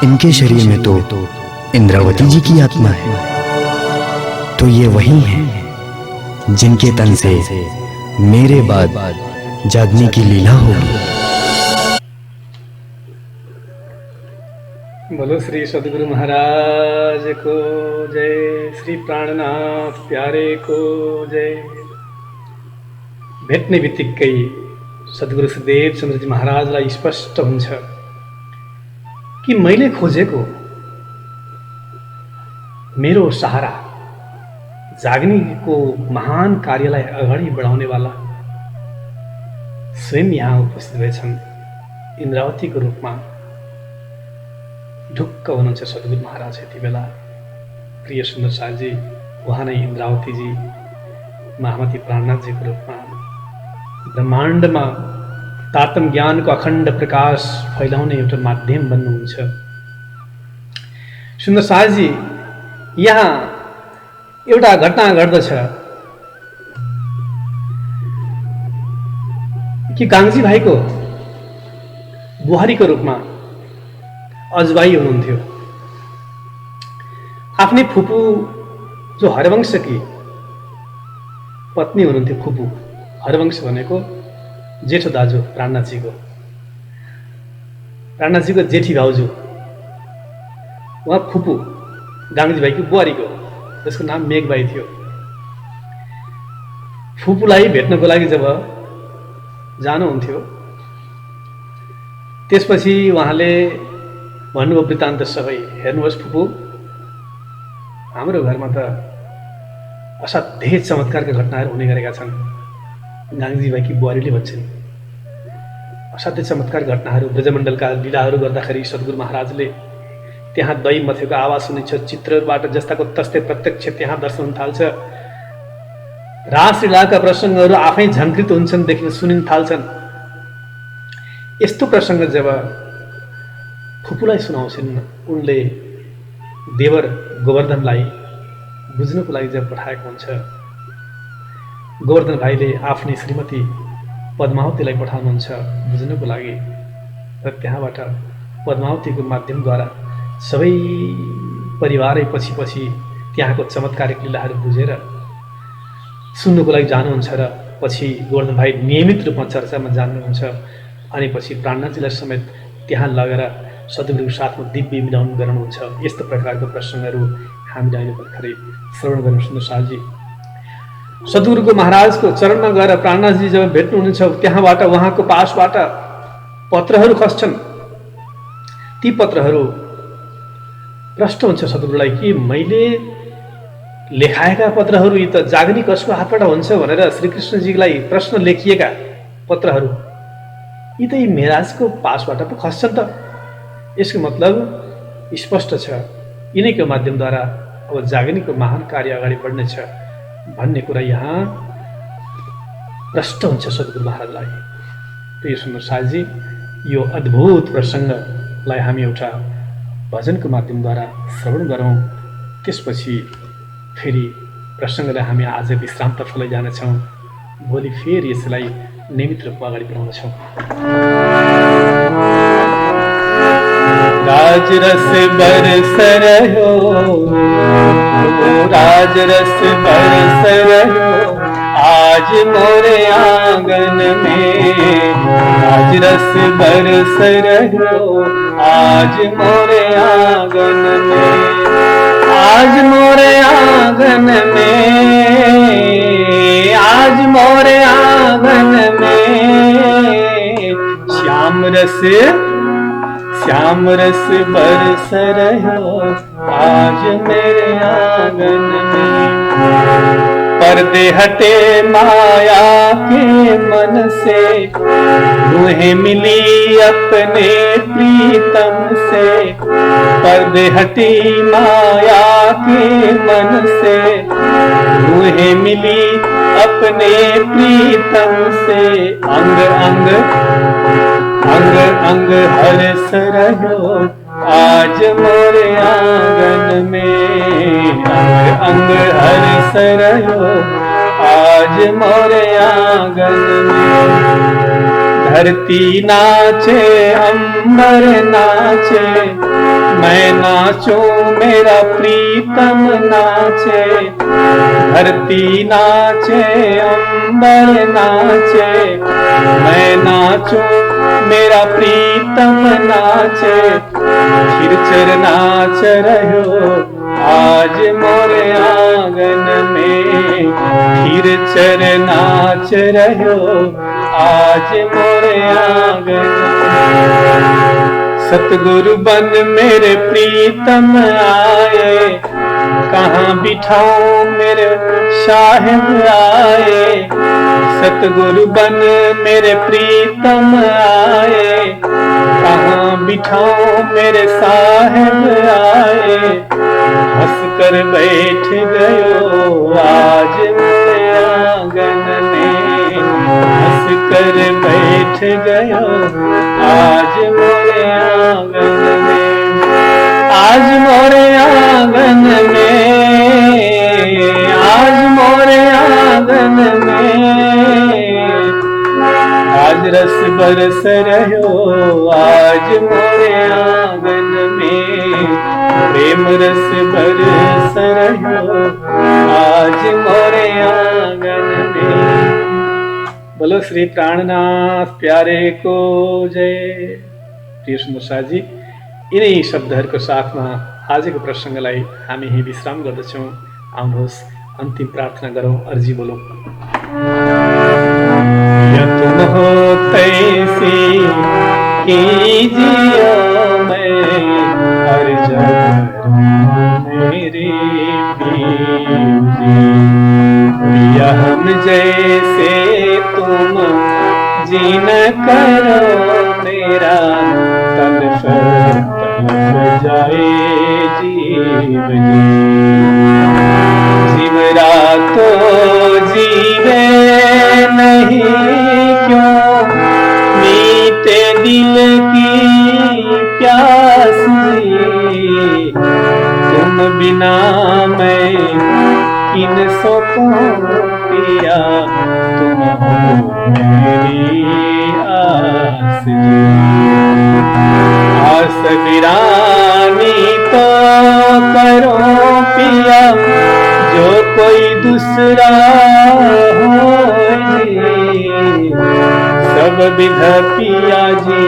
इनके शरीर में तो इंद्रावती जी की आत्मा है, तो ये वही हैं जिनके तन से मेरे बाद जागने की लीला होगी। बोलो श्री सदगुरु महाराज को जय, श्री प्राणनाथ प्यारे को जय। भेट्ने बित्तिकै सद्गुरु सुखदेव चन्द्रजी महाराजलाई स्पष्ट हुन्छ कि मैले खोजेको मेरो सहारा जाग्नेको महान कार्यलाई अगाडि बढाउनेवाला स्वयं यहाँ उपस्थित भएछन्। इन्द्रावतीको रूपमा ढुक्क हुनुहुन्छ सद्गुरु महाराज यति बेला। प्रिय सुन्दर साजी, उहाँ नै इन्द्रावतीजी महामती प्राणनाथजीको रूपमा ब्रह्माण्डमा तातम ज्ञानको अखण्ड प्रकाश फैलाउने एउटा माध्यम बन्नुहुन्छ। सुन्दर साजी, यहाँ एउटा घटना घट्दछ कि गाङ्जी भाइको बुहारीको रूपमा अजबाई हुनुहुन्थ्यो। आफ्नै फुपू जो हरवंशकी पत्नी हुनुहुन्थ्यो, फुपू हरवंश भनेको जेठो दाजु प्राणनाथजीको जेठी भाउजू, उहाँ फुपू गाङ्जी भाइको बुहारीको, जसको नाम मेघबाई थियो। फुपूलाई भेट्नको लागि जब जानुहुन्थ्यो, त्यसपछि उहाँले भन्नुभयो वृत्तान्त सबै। हेर्नुहोस् फुपू, हाम्रो घरमा त असाध्यै चमत्कारका घटनाहरू हुने गरेका छन्। गाङ्जी भाइकी बुहारीले भन्छन्, असाध्यै चमत्कार घटनाहरू, ब्रजमण्डलका लीलाहरू गर्दाखेरि सद्गुरु महाराजले त्यहाँ दही मथेको आवाज सुनिन्छ, चित्रबाट जस्ताको तस्तै प्रत्यक्ष त्यहाँ दर्शन हुन थाल्छ, रासलीलाका प्रसङ्गहरू आफै झङ्कृत हुन्छन्, देखिन सुनिन थाल्छन्। यस्तो प्रसङ्ग जब फुपूलाई सुनाउँछन्, उनले देवर गोवर्धनलाई बुझ्नको लागि जब पठाएको हुन्छ, गोवर्धन भाइले आफ्नै श्रीमती पद्मावतीलाई पठाउनुहुन्छ बुझ्नको लागि, र त्यहाँबाट पद्मावतीको माध्यमद्वारा सबै परिवारै पछि पछि त्यहाँको चमत्कारिक लीलाहरू बुझेर सुन्नको लागि जानुहुन्छ, र पछि गोवर्धन भाइ नियमित रूपमा चर्चामा जानुहुन्छ। अनि पछि प्राणनाथजीलाई समेत त्यहाँ लगेर सद्गुरुको साथमा दिव्य मिलन गराउनुहुन्छ। यस्तो प्रकारको प्रसङ्गहरू हामीले अहिले भर्खरै श्रवण गर्यौँ। सुन्दर सालजी, सद्गुरुको महाराजको चरणमा गएर प्राणनाथजी जब भेट्नुहुनेछ, त्यहाँबाट उहाँको पासबाट पत्रहरू खस्छन्। ती पत्रहरू प्रश्न हुन्छ सद्गुरुलाई कि मैले लेखाएका पत्रहरू यी त जाग्ने कसको हातबाट हुन्छ भनेर श्रीकृष्णजीलाई प्रश्न लेखिएका पत्रहरू यी त यी महाराजको पासबाट पो खस्छन् त। यसको मतलब स्पष्ट छ, यिनैको माध्यमद्वारा अब जाग्नेको महान कार्य अगाडि बढ्नेछ भन्ने कुरा यहाँ प्रष्ट हुन्छ सद्गुरु महाराजलाई। प्रिय सुन्दर साजी, यो अद्भुत प्रसङ्गलाई हामी एउटा भजनको माध्यमद्वारा श्रवण गरौँ। त्यसपछि फेरि प्रसङ्गलाई हामी आज विश्रामतर्फ लैजानेछौँ। भोलि फेरि यसलाई नियमित रूपमा अगाडि बढाउनेछौँ। राजरस बरस रह्यो, राजरस बरस रह्यो, आज मोरे आंगन में। राजरस बरस रह्यो, आज मोरे आंगन में। आज मोरे आंगन में, आज मोरे आंगन में। श्याम रस बरस रह्यो, आज मेरे आंगन में। पर्दे हटे माया के मन से, रूहें मिली अपने प्रीतम से। पर्दे हटी माया के मन से, रूहें मिली अपने प्रीतम से। अंग अंग हर्ष रह्यो, आज मोरे आंगन में। अंग हर्ष रह्यो, आज मोरे आंगन में। धरती नाचे अंबर नाचे, मैं नाचूं मेरा प्रीतम नाचे। धरती नाचे अंबर नाचे, मैं नाचूं मेरा प्रीतम नाचे। खिरचर नाच रह्यो, आज मोरे आंगन में। खिरचर नाच रह्यो, आज मोरे आंगन में। सतगुरु बन मेरे प्रीतम आए, कहाँ बिठाऊं मेरे साहिब आए। सतगुरु बन मेरे प्रीतम आए, बिठाऊं मेरे साहेब आए, हंस कर बैठ गयो आज मेरे आंगन में, हंस कर बैठ गयो आज मेरे आंगन में, आज मोरे आंगन में, आज मोरे आंगन में, आज रस बरस रहो आज मोरे आंगन में, प्रेम रस बरस रहो आज मोरे आंगन में। बोलो श्री प्राणनाथ प्यारे को जय। प्रिय सुन्दर साथी, यिनै शब्दहरूको साथमा आजको प्रसङ्गलाई हामी यही विश्राम गर्दछौँ। आउनुहोस् अन्तिम प्रार्थना गरौँ, अर्जी बोलौँ। या तुम हो तैसी कीजिए मैं हर जगह मेरी या हम जैसे तुम जीन करो मेरा तलफ तलफ जाए जीव जीवरा तो जीवे नहीं क्यों, मीठे दिल की प्यास जी, तुम बिना मैं किन सोकूं पिया, तुम हो मेरी आस जी। आस वीरानी तो करो पिया, जो कोई दूसरा हो जी, सब विध पिया जी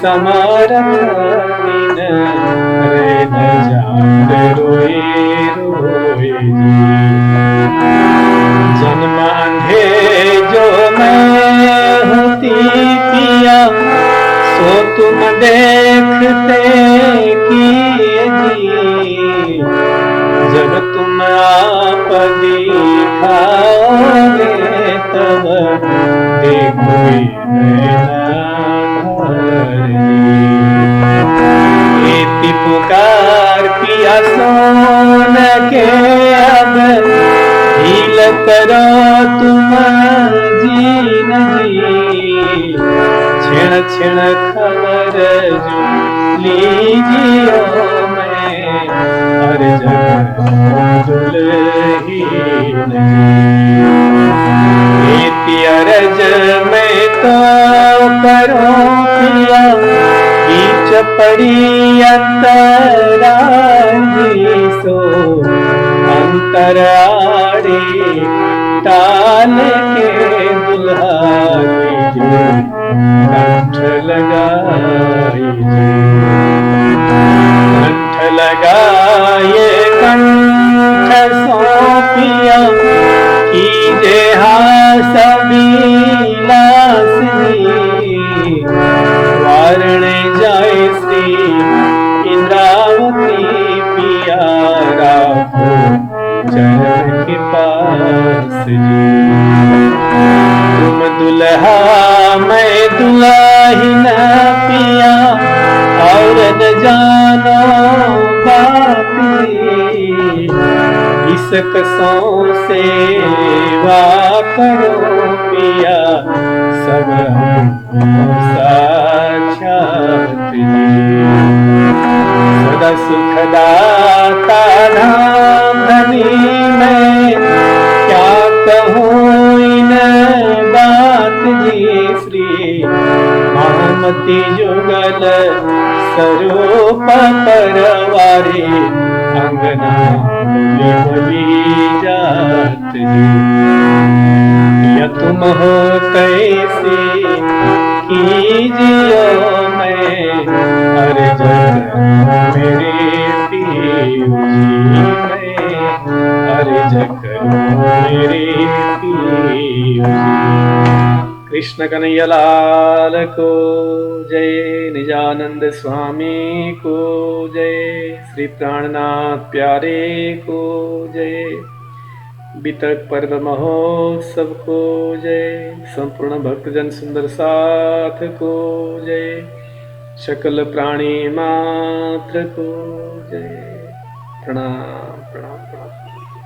समारन दिन रे न जात रोए रोए जी। जन्म अंधे जो मैं होती पिया, सो तुम देखते किए जी, जब तुम आप दिखाओगे तब देखोगे एति पुकार पिया सोन के अब, ढील करो तुम जीन जी, क्षण क्षण खबर जो लीजियो मैं हर जगह दुल्हीन जी। अरज में तो करो पिया, बीच पड़ी अंतरा सो, अंतर आड़ी ताल के दुल्हा कंठ लगाए कंठ लगाए कंठ सौंपिया, कीजे सबिलास वारणे जाए श्री इंद्रावती पिया, राखो चरण के पास जी। तुम दुल्हा मैं दुल्हिन पिया, और न जानो बात जी, इस कसों सेवा करो पिया, सब साक्षात जी। सदा सुखदाता धाम धनी मैं, क्या कहूँ इन बात जी। श्री महामती जुगल स्वरूप परवारी, अंगना बोली जात जी। या तुम हो कैसे कीजियो मैं हर जगह मेरे पियो जी, मैं हर जगह मेरे पियो जी। कृष्ण कन्हैया लाल को जय, निजानंद स्वामी को जय, श्री प्राणनाथ प्यारे को जय, बीतक पर्व महोत्सव को जय, संपूर्ण भक्तजन सुंदर साथ को जय, सकल प्राणी मात्र को जय। प्रणाम प्रणाम प्रणाम।